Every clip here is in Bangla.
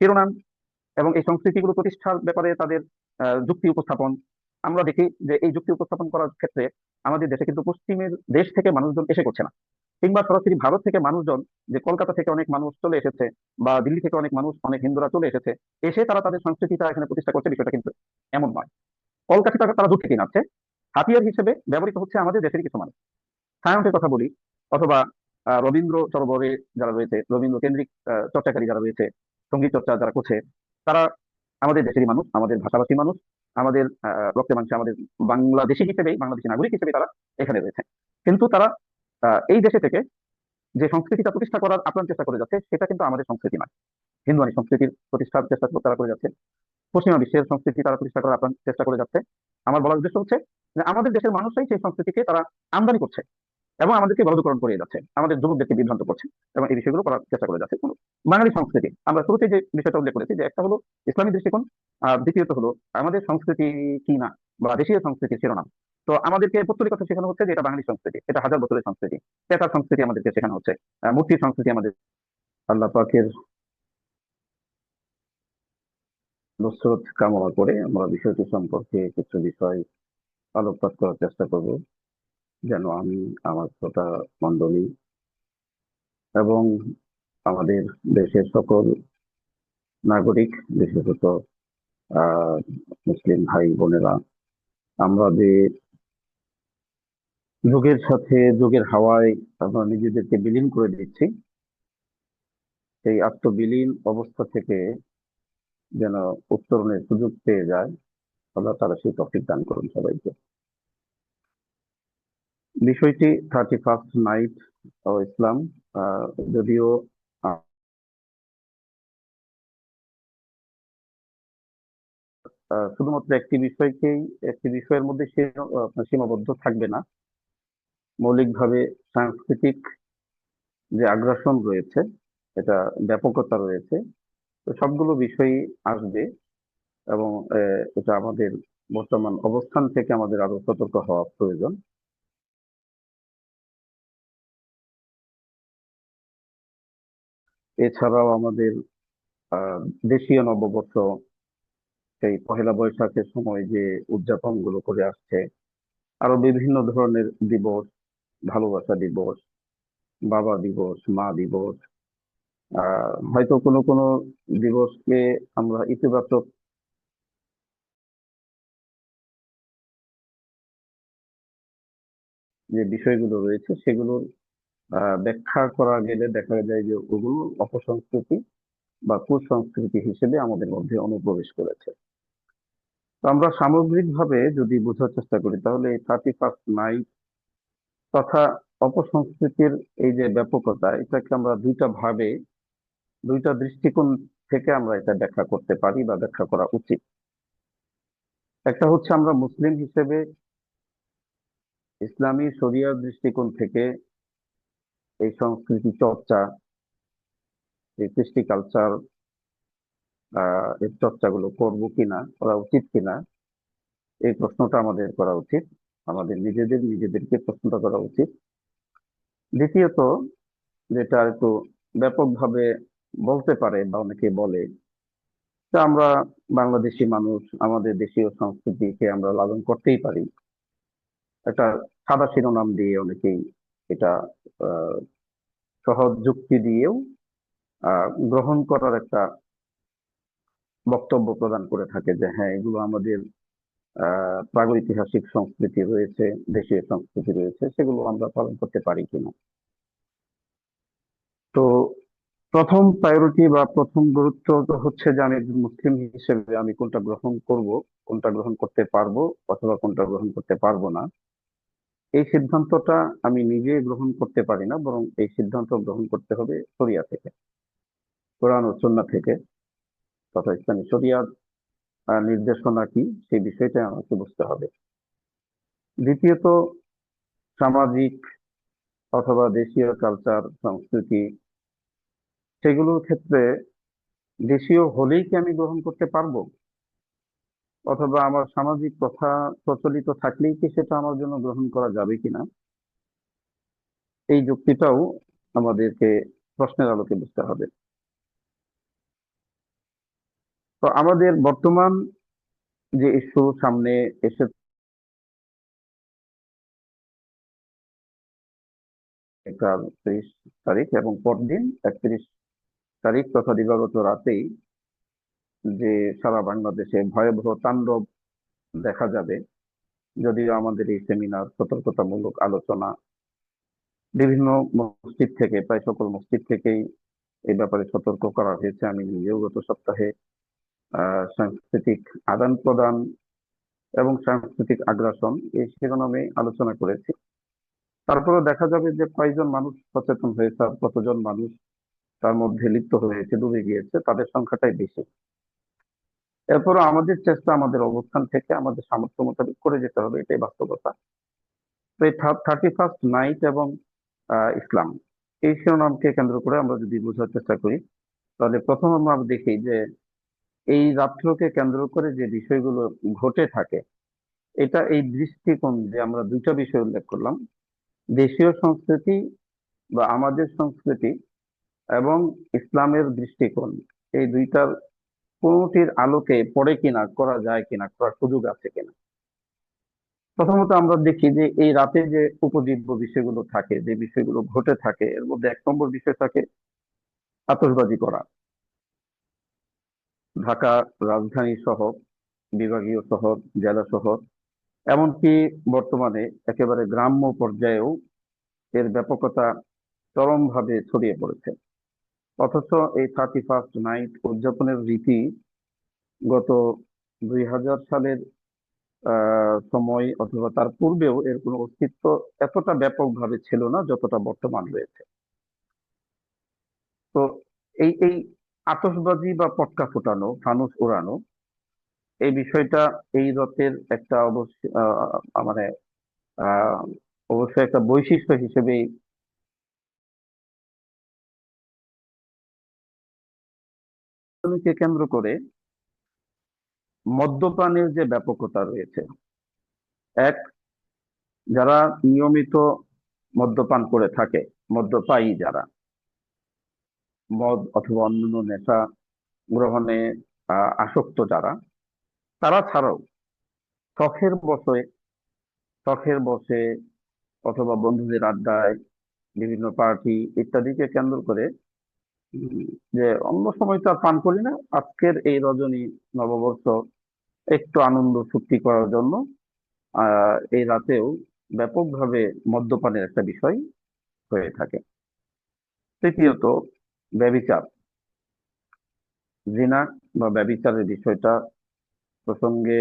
শিরোনাম এবং এই সংস্কৃতিগুলো প্রতিষ্ঠার ব্যাপারে তাদের যুক্তি উপস্থাপন, আমরা দেখি যে এই যুক্তি উপস্থাপন করার ক্ষেত্রে আমাদের দেশে কিন্তু পশ্চিমের দেশ থেকে মানুষজন এসে করছে না, কিংবা সরাসরি ভারত থেকে মানুষজন, যে কলকাতা থেকে অনেক মানুষ চলে এসেছে বা দিল্লি থেকে অনেক মানুষ, অনেক হিন্দুরা চলে এসেছে, এসে তারা তাদের সংস্কৃতিটা এখানে প্রতিষ্ঠা করছে, বিষয়টা কিন্তু এমন নয়। কলকাতা তারা দূর থেকে নাচ্ছে, হাতিয়ার হিসেবে ব্যবহৃত হচ্ছে আমাদের দেশের কিছু মানুষ। সায়ন্তের কথা বলি, অথবা রবীন্দ্র সরোবরে যারা রয়েছে, রবীন্দ্র কেন্দ্রিক চর্চাকারী যারা রয়েছে, সঙ্গীত চর্চা যারা করছে, তারা আমাদের দেশেরই মানুষ, আমাদের ভাষাভাষী মানুষ, আমাদের রক্তে মাংসে, আমাদের বাংলাদেশি হিসেবেই, বাংলাদেশি নাগরিক হিসেবে তারা এখানে রয়েছে। কিন্তু তারা এই দেশে থেকে যে সংস্কৃতিটা প্রতিষ্ঠা করার আপ্রাণ চেষ্টা করে যাচ্ছে, সেটা কিন্তু আমাদের সংস্কৃতি নয়। হিন্দুয়ানি সংস্কৃতির প্রতিষ্ঠার চেষ্টা তারা করে যাচ্ছে, পশ্চিমা বিশ্বের সংস্কৃতি তারা প্রতিষ্ঠা করার আপ্রাণ চেষ্টা করে যাচ্ছে। আমার বলার উদ্দেশ্য হচ্ছে যে আমাদের দেশের মানুষরাই সেই সংস্কৃতিকে তারা আমদানি করছে এবং আমাদেরকে বলদকরণ করে যাচ্ছে, আমাদের যুবকদেরকে বিভ্রান্ত করছে এবং এই বিষয়গুলো করার চেষ্টা করে যাচ্ছে। বাঙালি সংস্কৃতি, আমরা শুরুতে যে বিষয়টা উল্লেখ করেছি, যে একটা হলো ইসলামী দৃষ্টিকোণ, আর দ্বিতীয়ত হলো আমাদের সংস্কৃতি কি না বা দেশীয় সংস্কৃতির শিরোনাম। তো আমাদেরকে পৌত্তলিক কথা শেখানো হচ্ছে যে এটা বাঙালি সংস্কৃতি, এটা হাজার বছরের সংস্কৃতি। পেশার সংস্কৃতি আমাদেরকে শেখানো হচ্ছে, মূর্তির সংস্কৃতি আমাদের। আল্লাহ পাকের নুসরত কামনা করে আমরা বিষয়টি সম্পর্কে কিছু বিষয় আলোকপাত করার চেষ্টা করব, যেন আমি, আমার শ্রোতা মণ্ডলী এবং আমাদের দেশের সকল নাগরিক, বিশেষত আহ মুসলিম ভাই বোনেরা, আমরা যে যুগের সাথে, যুগের হাওয়ায় আমরা নিজেদেরকে বিলীন করে দিচ্ছি, সেই আত্মবিলীন অবস্থা থেকে যেন উত্তরণের সুযোগ পেয়ে যায়, আল্লাহ তারা সেই তৌফিক দান করুন সবাইকে। বিষয়টি 31st নাইট ও ইসলাম, যদিও আহ, শুধুমাত্র একটি বিষয়ের মধ্যে আপনার সীমাবদ্ধ থাকবে না। মৌলিকভাবে সাংস্কৃতিক যে আগ্রাসন রয়েছে, এটা ব্যাপকতা রয়েছে, তো সবগুলো বিষয়ই আসবে। এবং এটা আমাদের বর্তমান অবস্থান থেকে আমাদের আরো সতর্ক হওয়া প্রয়োজন। এছাড়াও আমাদের আহ দেশীয় নববর্ষ, সেই পহেলা বৈশাখের সময় যে উদযাপন গুলো করে আসছে, আরো বিভিন্ন ধরনের দিবস, ভালোবাসা দিবস, বাবা দিবস, মা দিবস, হয়তো কোনো কোনো দিবসকে আমরা ইতিবাচক যে বিষয়গুলো রয়েছে সেগুলোর ব্যাখ্যা করা গেলে দেখা যায় যে ওগুলো অপসংস্কৃতি বা কুসংস্কৃতি হিসেবে আমাদের মধ্যে অনুপ্রবেশ করেছে। তো আমরা সামগ্রিকভাবে যদি বোঝার চেষ্টা করি, তাহলে এই 31st নাইট তথা অপসংস্কৃতির এই যে ব্যাপকতা, এটাকে আমরা দুইটা ভাবে, দুইটা দৃষ্টিকোণ থেকে আমরা এটা ব্যাখ্যা করতে পারি বা ব্যাখ্যা করা উচিত। একটা হচ্ছে আমরা মুসলিম হিসেবে ইসলামী শরিয়ার দৃষ্টিকোণ থেকে এই সংস্কৃতি চর্চা, এই কৃষ্টি কালচার, এই চর্চাগুলো করবো কিনা, করা উচিত কিনা, এই প্রশ্নটা আমাদের করা উচিত। আমাদের নিজেদেরকে প্রশ্নটা করা উচিত। দ্বিতীয়ত, যেটা একটু ব্যাপকভাবে বলতে পারে বা অনেকে বলে, যে আমরা বাংলাদেশি মানুষ, আমাদের দেশীয় সংস্কৃতিকে আমরা লালন করতেই পারি, একটা সাদা শিরোনাম দিয়ে অনেকেই এটা আহ, সহজ যুক্তি দিয়েও গ্রহণ করার একটা বক্তব্য প্রদান করে থাকে, যে হ্যাঁ, এগুলো আমাদের প্রাগৈতিহাসিক সংস্কৃতি রয়েছে, দেশীয় সংস্কৃতি রয়েছে, সেগুলো আমরা পালন করতে পারি কিনা। তো প্রথম প্রায়োরিটি বা প্রথম গুরুত্ব তো হচ্ছে যে আমি একজন মুসলিম হিসেবে আমি কোনটা গ্রহণ করব, কোনটা গ্রহণ করতে পারবো অথবা কোনটা গ্রহণ করতে পারবো না, এই সিদ্ধান্তটা আমি নিজে গ্রহণ করতে পারি না, বরং এই সিদ্ধান্ত গ্রহণ করতে হবে শরিয়া থেকে, কোরআন ও সুন্নাহ থেকে, তথা ইসলামী শরিয়ার নির্দেশনা কি, সেই বিষয়টা আমাকে বুঝতে হবে। দ্বিতীয়ত, সামাজিক অথবা দেশীয় কালচার সংস্কৃতি, সেগুলোর ক্ষেত্রে দেশীয় হলেই কি আমি গ্রহণ করতে পারবো, অথবা আমার সামাজিক প্রথা প্রচলিত থাকলেই কি সেটা আমার জন্য গ্রহণ করা যাবে কিনা, এই যুক্তিটাও আমাদেরকে প্রশ্নের আলোকে বুঝতে হবে। তো আমাদের বর্তমান যে ইস্যু সামনে এসে 31 তারিখ এবং পরদিন 31 তারিখ তথা দিবাগত রাতেই যে সারা বাংলাদেশে ভয়াবহ তাণ্ডব দেখা যাবে, যদিও আমাদের এই সেমিনার সতর্কতামূলক আলোচনা বিভিন্ন মসজিদ থেকে, প্রায় সকল মসজিদ থেকেই এই ব্যাপারে সতর্ক করা হয়েছে। আমি নিজেও গত সপ্তাহে সাংস্কৃতিক আদান প্রদান এবং সাংস্কৃতিক আগ্রাসন এই শিরোনামে আলোচনা করেছি। তারপরে দেখা যাবে যে কয়জন মানুষ সচেতন হয়েছে আর কতজন মানুষ তার মধ্যে লিপ্ত হয়েছে, ডুবে গিয়েছে, তাদের সংখ্যাটাই বেশি। এরপরও আমাদের চেষ্টা আমাদের অবস্থান থেকে আমাদের সামর্থ্য মোতাবেক করে যেতে হবে, এটাই বাস্তবতা। তো এই 31st নাইট এবং ইসলাম, এই শিরোনামকে কেন্দ্র করে আমরা যদি বোঝার চেষ্টা করি, তাহলে প্রথম আমরা দেখি যে এই রাত্রকে কেন্দ্র করে যে বিষয়গুলো ঘটে থাকে, এটা এই দৃষ্টিকোণ যে আমরা দুইটা বিষয় উল্লেখ করলাম, দেশীয় সংস্কৃতি বা আমাদের সংস্কৃতি এবং ইসলামের দৃষ্টিকোণ, এই দুইটার কোনটির আলোকে পড়ে কিনা, করা যায় কিনা, করার সুযোগ আছে কিনা। প্রথমত আমরা দেখি যে এই রাতে যে উপজীব্য বিষয়গুলো থাকে, যে বিষয়গুলো ঘটে থাকে, এর মধ্যে 1 নম্বর বিষয় থাকে আতশবাজি করা। ঢাকা রাজধানী সহ বিভাগীয় শহর, জেলা শহর, এমনকি বর্তমানে একেবারে গ্রাম্য পর্যায়েও এর ব্যাপকতা চরমভাবে ছড়িয়ে পড়েছে। অথচ এই 31st নাইট উদযাপনের রীতি গত 2000 সালের সময় অথবা তার পূর্বেও এর কোনো অস্তিত্ব এতটা ব্যাপকভাবে ছিল না যতটা বর্তমান রয়েছে। তো এই এই আতশবাজি বা পটকা ফোটানো, ফানুস ওড়ানো, এই বিষয়টা এই রাতের একটা অবশ্য মানে আহ অবশ্যই একটা বৈশিষ্ট্য হিসেবেই কে কেন্দ্র করে মদ্যপানের যে ব্যাপকতা রয়েছে। এক, যারা নিয়মিত মদ্যপান করে থাকে, মদ্যপায়ী যারা, মদ অথবা অন্যান্য নেশা গ্রহণে আসক্ত যারা, তারা ছাড়াও শখের বশে শখের বশে অথবা বন্ধুদের আড্ডায়, বিভিন্ন পার্টি ইত্যাদিকে কেন্দ্র করে উম, যে অন্য সময় তো আর পান করি না, আজকের এই রজনী নববর্ষ একটু আনন্দ ফুর্তি করার জন্য এই রাতেও ব্যাপকভাবে মদ্যপানের একটা বিষয় হয়ে থাকে। তৃতীয়ত, ব্যভিচার, জিনা বা ব্যভিচারের বিষয়টা প্রসঙ্গে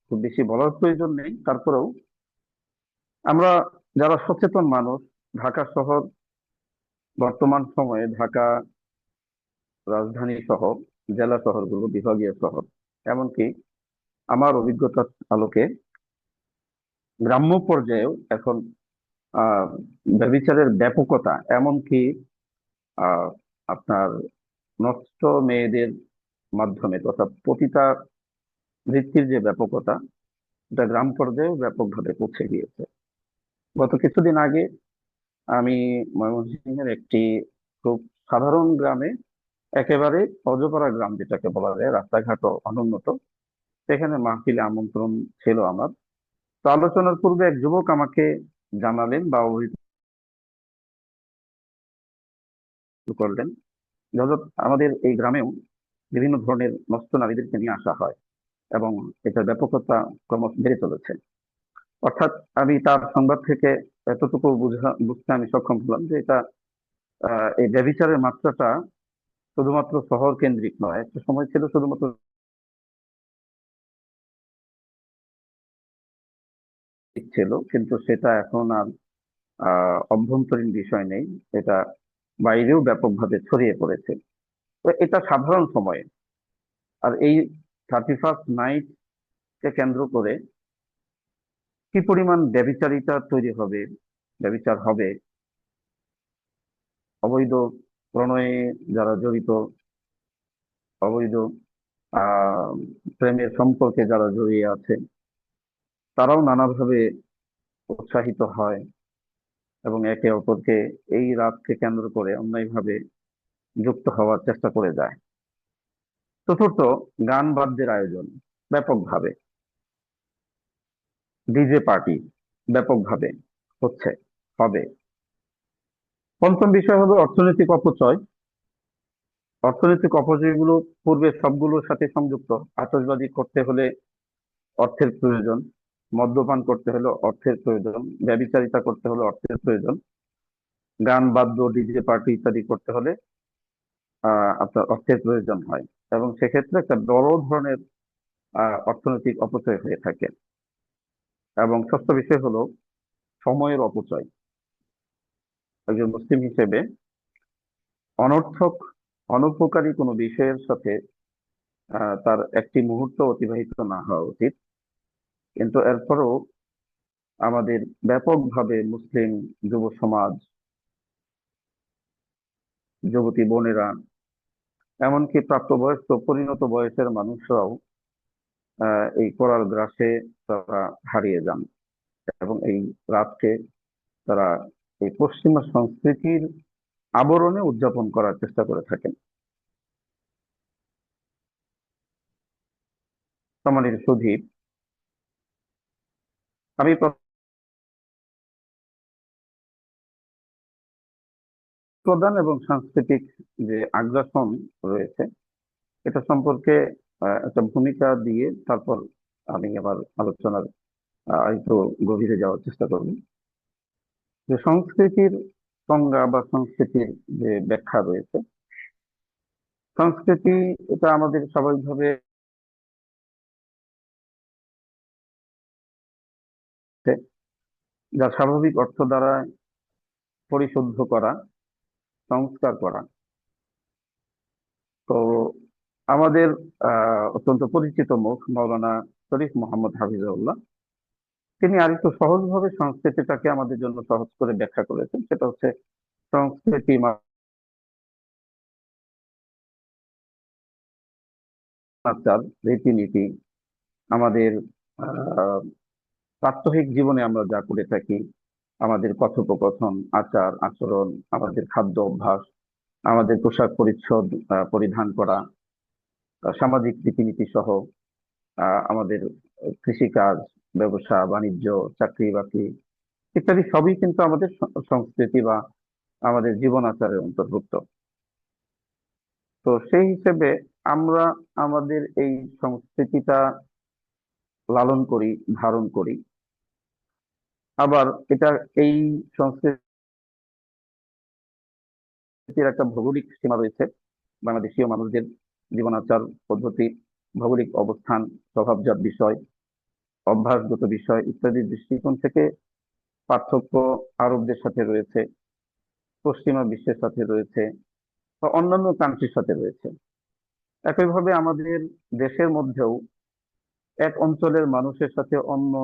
খুব বেশি বলার প্রয়োজন নেই, তারপরেও আমরা যারা সচেতন মানুষ, ঢাকা শহর, বর্তমান সময়ে ঢাকা রাজধানী সহ জেলা শহরগুলো, বিভাগীয় শহর, এমনকি আমার অভিজ্ঞতার আলোকে গ্রাম্য পর্যায়েও এখন আহ ব্যভিচারের ব্যাপকতা, এমনকি আহ আপনার নষ্ট মেয়েদের মাধ্যমে তথা পতিতা বৃত্তির যে ব্যাপকতা, এটা গ্রাম পর্যায়েও ব্যাপকভাবে পৌঁছে গিয়েছে। গত কিছুদিন আগে আমি ময়মনসিংহের একটি খুব সাধারণ গ্রামে, একেবারে অজপাড়া গ্রাম যেটাকে বলা যায়, রাস্তাঘাটও অনুন্নত, সেখানে মাহফিলে আমন্ত্রণ ছিল আমার। তো আলোচনার পূর্বে এক যুবক আমাকে জানালেন বা অবহিত করলেন যে, "হযরত, আমাদের এই গ্রামেও বিভিন্ন ধরনের নষ্ট নারীদেরকে নিয়ে আসা হয় এবং এটার ব্যাপকতা ক্রমশ বেড়ে চলেছে।" অর্থাৎ আমি তার সংবাদ থেকে এতটুকু বুঝতে আমি সক্ষম হলাম যে এটা এই ব্যভিচারের মাত্রাটা শুধুমাত্র শহর কেন্দ্রিক নয়, একটা সময় ছিল শুধুমাত্র ছিল, কিন্তু সেটা এখন আর অভ্যন্তরীণ বিষয় নেই, এটা বাইরেও ব্যাপকভাবে ছড়িয়ে পড়েছে। তো এটা সাধারণ সময়ে, আর এই 31st নাইট কে কেন্দ্র করে কি পরিমাণ ব্যভিচারিতা তৈরি হবে, ব্যভিচার হবে, অবৈধ প্রণয়ে যারা জড়িত, অবৈধ আহ প্রেমের সম্পর্কে যারা জড়িয়ে আছে, তারাও নানাভাবে উৎসাহিত হয় এবং একে অপরকে এই রাতকে কেন্দ্র করে অন্যায়ভাবে যুক্ত হওয়ার চেষ্টা করে যায়। চতুর্থ, গান বাদ্যের আয়োজন ব্যাপকভাবে, ডিজে পার্টি ব্যাপকভাবে হচ্ছে, হবে। পঞ্চম বিষয় হবে অর্থনৈতিক অপচয়। অর্থনৈতিক অপচয়গুলো পূর্বে সবগুলোর সাথে সংযুক্ত। আতশবাজি করতে হলে অর্থের প্রয়োজন, মদ্যপান করতে হলে অর্থের প্রয়োজন, ব্যভিচারিতা করতে হলে অর্থের প্রয়োজন, গান বাদ্য ডিজে পার্টি ইত্যাদি করতে হলে আপনার অর্থের প্রয়োজন হয়, এবং সেক্ষেত্রে একটা বড় ধরনের অর্থনৈতিক অপচয় হয়ে থাকে। এবং ষষ্ঠ বিষয় হলো সময়ের অপচয়। একজন মুসলিম হিসেবে অনর্থক, অনুপকারী কোনো বিষয়ের সাথে তার একটি মুহূর্ত অতিবাহিত না হওয়া উচিত। কিন্তু এরপরও আমাদের ব্যাপকভাবে মুসলিম যুব সমাজ, যুবতী বোনেরা, এমনকি প্রাপ্তবয়স্ক পরিণত বয়সের মানুষরাও এই করার গ্রাসে তারা হারিয়ে যান, এবং এই রাতকে তারা এই পশ্চিমা সংস্কৃতির আবরণে উদযাপন করার চেষ্টা করে থাকেন। সম্মানিত সুধী, আমি প্রধান এবং সাংস্কৃতিক যে আগ্রাসন রয়েছে এটা সম্পর্কে একটা ভূমিকা দিয়ে তারপর আমি আমার আলোচনার একটু গভীরে যাওয়ার চেষ্টা করব। যে সংস্কৃতির সংজ্ঞা বা সংস্কৃতির যে ব্যাখ্যা রয়েছে, সংস্কৃতি এটা আমাদের স্বাভাবিকভাবে যা স্বাভাবিক অর্থ দ্বারা পরিশুদ্ধ করা, সংস্কার করা। তো আমাদের অত্যন্ত পরিচিত মুখ মাওলানা শরীফ মোহাম্মদ হাফিজাউল্লাহ, তিনি আরেকটু সহজভাবে সংস্কৃতিটাকে আমাদের জন্য সহজ করে ব্যাখ্যা করেছেন। সেটা হচ্ছে সংস্কৃতি আচার, রীতিনীতি, আমাদের আহ প্রাত্যহিক জীবনে আমরা যা করে থাকি, আমাদের কথোপকথন, আচার আচরণ, আমাদের খাদ্য অভ্যাস, আমাদের পোশাক পরিচ্ছদ পরিধান করা, সামাজিক রীতিনীতি সহ আমাদের কৃষিকাজ, ব্যবসা বাণিজ্য, চাকরি বাকরি ইত্যাদি সবই কিন্তু আমাদের সংস্কৃতি বা আমাদের জীবন আচারের অন্তর্ভুক্ত। তো সেই হিসেবে আমরা আমাদের এই সংস্কৃতিটা লালন করি, ধারণ করি। আবার এটা, এই সংস্কৃতির একটা ভৌগোলিক সীমা রয়েছে। বাংলাদেশীয় মানুষদের জীবন আচার পদ্ধতি, ভৌগোলিক অবস্থান, স্বভাবজাত বিষয়, অভ্যাসগত বিষয় ইত্যাদির দৃষ্টিকোণ থেকে পার্থক্য আরবদের সাথে রয়েছে, পশ্চিমা বিশ্বের সাথে রয়েছে, বা অন্যান্য কান্ট্রির সাথে রয়েছে। একইভাবে আমাদের দেশের মধ্যেও এক অঞ্চলের মানুষের সাথে অন্য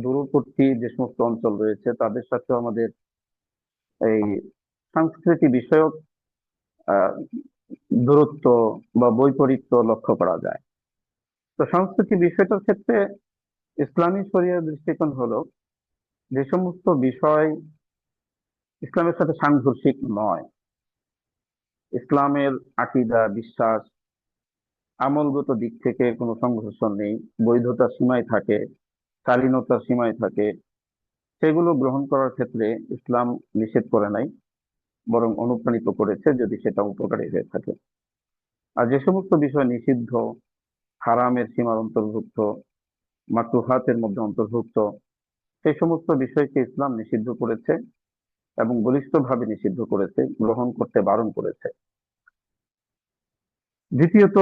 দূরবর্তী যে সমস্ত অঞ্চল রয়েছে তাদের সাথে আমাদের এই সংস্কৃতি বিষয়ক আহ দূরত্ব বা বৈপরীত্য লক্ষ্য করা যায়। তো সংস্কৃতি বিষয়টার ক্ষেত্রে ইসলামী শরিয়ার দৃষ্টিকোণ হলো যে সমস্ত বিষয় ইসলামের সাথে সাংঘর্ষিক নয়, ইসলামের আকীদা, বিশ্বাস, আমলগত দিক থেকে কোনো সংঘর্ষণ নেই, বৈধতার সীমায় থাকে, শালীনতার সীমায় থাকে, সেগুলো গ্রহণ করার ক্ষেত্রে ইসলাম নিষেধ করে নাই, বরং অনুপ্রাণিত করেছে যদি সেটা উপকারী হয়ে থাকে। আর যে সমস্ত বিষয় নিষিদ্ধ, হারামের সীমার অন্তর্ভুক্ত, মাকরুহাতের মধ্যে অন্তর্ভুক্ত, সেই সমস্ত বিষয়কে ইসলাম নিষিদ্ধ করেছে এবং বলিষ্ঠভাবে নিষিদ্ধ করেছে, গ্রহণ করতে বারণ করেছে। দ্বিতীয়ত,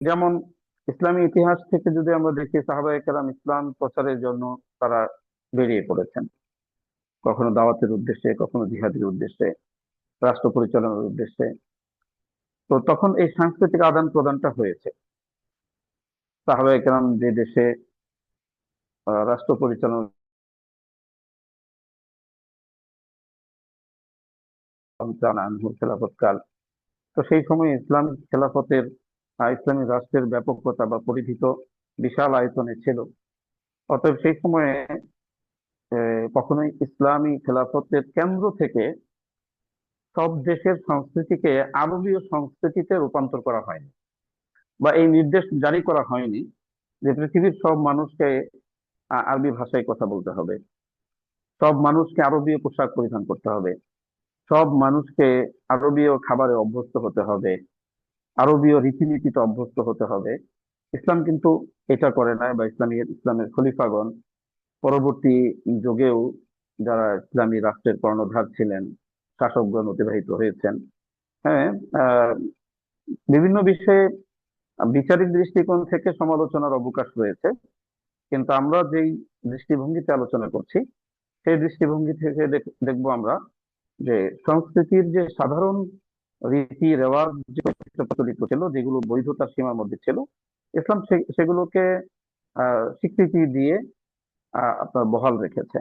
যেমন ইসলামী ইতিহাস থেকে যদি আমরা দেখি, সাহাবায়ে কেরাম ইসলাম প্রচারের জন্য তারা বেরিয়ে পড়েছেন, কখনো দাওয়াতের উদ্দেশ্যে, কখনো জিহাদের উদ্দেশ্যে, রাষ্ট্র পরিচালনার উদ্দেশ্যে। তো তখন এই সাংস্কৃতিক আদান প্রদানটা হয়েছে। সাহাবায়ে কেরাম যে দেশে রাষ্ট্র পরিচালনা খেলাফত, তো সেই সময় ইসলামিক খেলাফতের ইসলামী রাষ্ট্রের ব্যাপকতা বা পরিধিত বিশাল আয়তনে ছিল। অতএব সেই সময়ে কখনোই ইসলামী খেলাফতের কেন্দ্র থেকে সব দেশের সংস্কৃতিকে আরবীয় সংস্কৃতিতে রূপান্তর করা হয়নি, বা এই নির্দেশ জারি করা হয়নি যে পৃথিবীর সব মানুষকে আরবি ভাষায় কথা বলতে হবে, সব মানুষকে আরবীয় পোশাক পরিধান করতে হবে, সব মানুষকে আরবীয় খাবারে অভ্যস্ত হতে হবে, আরবীয় রীতিনীতিতে অভ্যস্ত হতে হবে। ইসলাম কিন্তু এটা করে নাই, বা ইসলামের খলিফাগণ পরবর্তী যুগেও যারা ইসলামী রাষ্ট্রের কর্ণধার ছিলেন, শাসকগণ অতিবাহিত হয়েছেন, হ্যাঁ, আহ, বিভিন্ন বিষয়ে বিচারিক দৃষ্টিকোণ থেকে সমালোচনার অবকাশ রয়েছে। কিন্তু আমরা যেই দৃষ্টিভঙ্গিতে আলোচনা করছি, সেই দৃষ্টিভঙ্গি থেকে দেখবো আমরা যে সংস্কৃতির যে সাধারণ রীতি রেওয়াজ যে প্রচলিত ছিল, যেগুলো বৈধতার সীমার মধ্যে ছিল, ইসলাম সেগুলোকে স্বীকৃতি দিয়ে আপনার বহাল রেখেছে।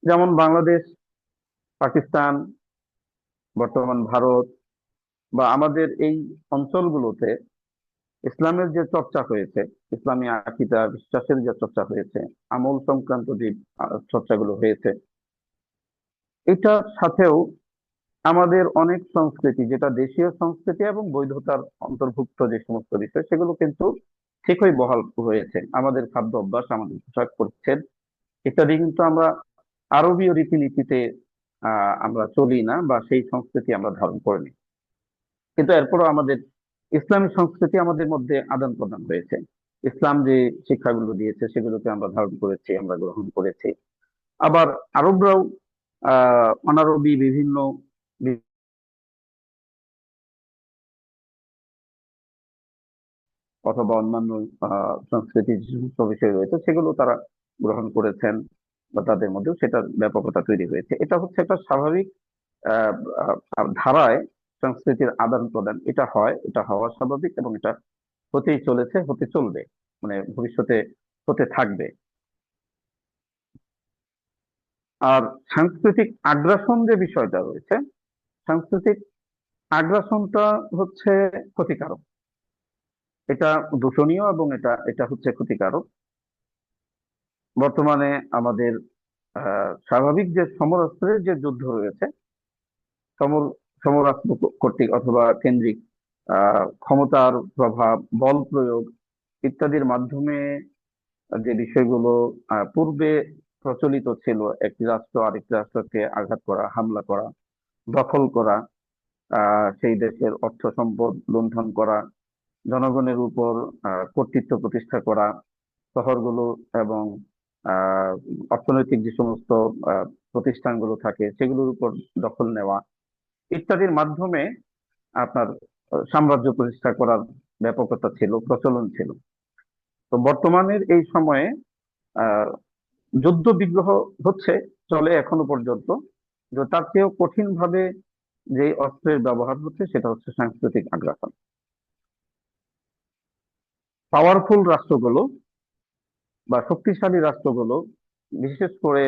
যেমন বাংলাদেশ, পাকিস্তান, বর্তমান ভারত, বা আমাদের এই অঞ্চলগুলোতে ইসলামের যে চর্চা হয়েছে, ইসলামী আকীদা বিশ্বাসের যে চর্চা হয়েছে, আমল সংক্রান্ত যে চর্চাগুলো হয়েছে, এটার সাথেও আমাদের অনেক সংস্কৃতি, যেটা দেশীয় সংস্কৃতি এবং বৈধতার অন্তর্ভুক্ত যে সমস্ত বিষয়, সেগুলো কিন্তু ঠিকই বহাল হয়েছে। আমাদের খাদ্য অভ্যাস, আমাদের পোশাক পরিচ্ছদ ইত্যাদি কিন্তু আমরা আরবীয় রীতিনীতিতে আমরা চলি না, বা সেই সংস্কৃতি আমরা ধারণ করিনি। কিন্তু এরপরও আমাদের ইসলামী সংস্কৃতি আমাদের মধ্যে আদান প্রদান হয়েছে। ইসলাম যে শিক্ষাগুলো দিয়েছে সেগুলোকে আমরা ধারণ করেছি, আমরা গ্রহণ করেছি। আবার আরবরাও অনারবি বিভিন্ন অথবা অন্যান্য সংস্কৃতির যে সমস্ত বিষয় রয়েছে সেগুলো তারা গ্রহণ করেছেন, বা তাদের মধ্যেও সেটার ব্যাপকতা তৈরি হয়েছে। এটা হচ্ছে একটা স্বাভাবিক আহ, ধারায় সংস্কৃতির আদান প্রদান। এটা হয়, এটা হওয়া স্বাভাবিক, এবং এটা হতেই চলেছে, হতে চলবে, মানে ভবিষ্যতে হতে থাকবে। আর সাংস্কৃতিক আগ্রাসন যে বিষয়টা রয়েছে, সাংস্কৃতিক আগ্রাসনটা হচ্ছে ক্ষতিকারক। এটা দূষণীয়, এবং এটা এটা হচ্ছে ক্ষতিকারক। বর্তমানে আমাদের স্বাভাবিক যে সমরাস্ত্রের যে যুদ্ধ রয়েছে, সমর সমরাস্ত্র কর্তৃক অথবা কেন্দ্রিক ক্ষমতার প্রভাব, বল প্রয়োগ ইত্যাদির মাধ্যমে যে বিষয়গুলো পূর্বে প্রচলিত ছিল, একটি রাষ্ট্র আরেকটি রাষ্ট্রকে আঘাত করা, হামলা করা, দখল করা, সেই দেশের অর্থ সম্পদ লুণ্ঠন করা, জনগণের উপর কর্তৃত্ব প্রতিষ্ঠা করা, শহরগুলো এবং আহ অর্থনৈতিক যে সমস্ত প্রতিষ্ঠানগুলো থাকে সেগুলোর উপর দখল নেওয়া ইত্যাদির মাধ্যমে আপনার সাম্রাজ্য প্রতিষ্ঠা করার ব্যাপকতা ছিল, প্রচলন ছিল। তো বর্তমানের এই সময়ে আহ যুদ্ধ বিগ্রহ হচ্ছে, চলে এখনো পর্যন্ত। যে তার চেয়েও কঠিন ভাবে যে অস্ত্রের ব্যবহার হচ্ছে সেটা হচ্ছে সাংস্কৃতিক আগ্রাসন। পাওয়ারফুল রাষ্ট্রগুলো বা শক্তিশালী রাষ্ট্রগুলো, বিশেষ করে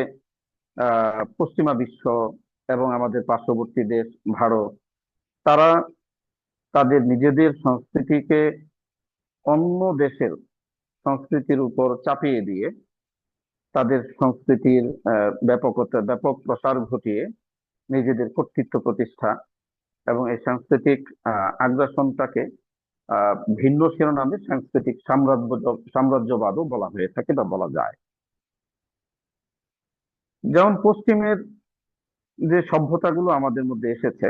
পশ্চিমা বিশ্ব এবং আমাদের পার্শ্ববর্তী দেশ ভারত, তারা তাদের নিজেদের সংস্কৃতিকে অন্য দেশের সংস্কৃতির উপর চাপিয়ে দিয়ে, তাদের সংস্কৃতির ব্যাপক প্রসার ঘটিয়ে নিজেদের কর্তৃত্ব প্রতিষ্ঠা, এবং এই সাংস্কৃতিক আগ্রাসনটাকে ভিন্ন শিরোনামে সাংস্কৃতিক সাম্রাজ্যবাদও বলা হয়ে থাকে বা বলা যায়। যেমন পশ্চিমের যে সভ্যতাগুলো আমাদের মধ্যে এসেছে,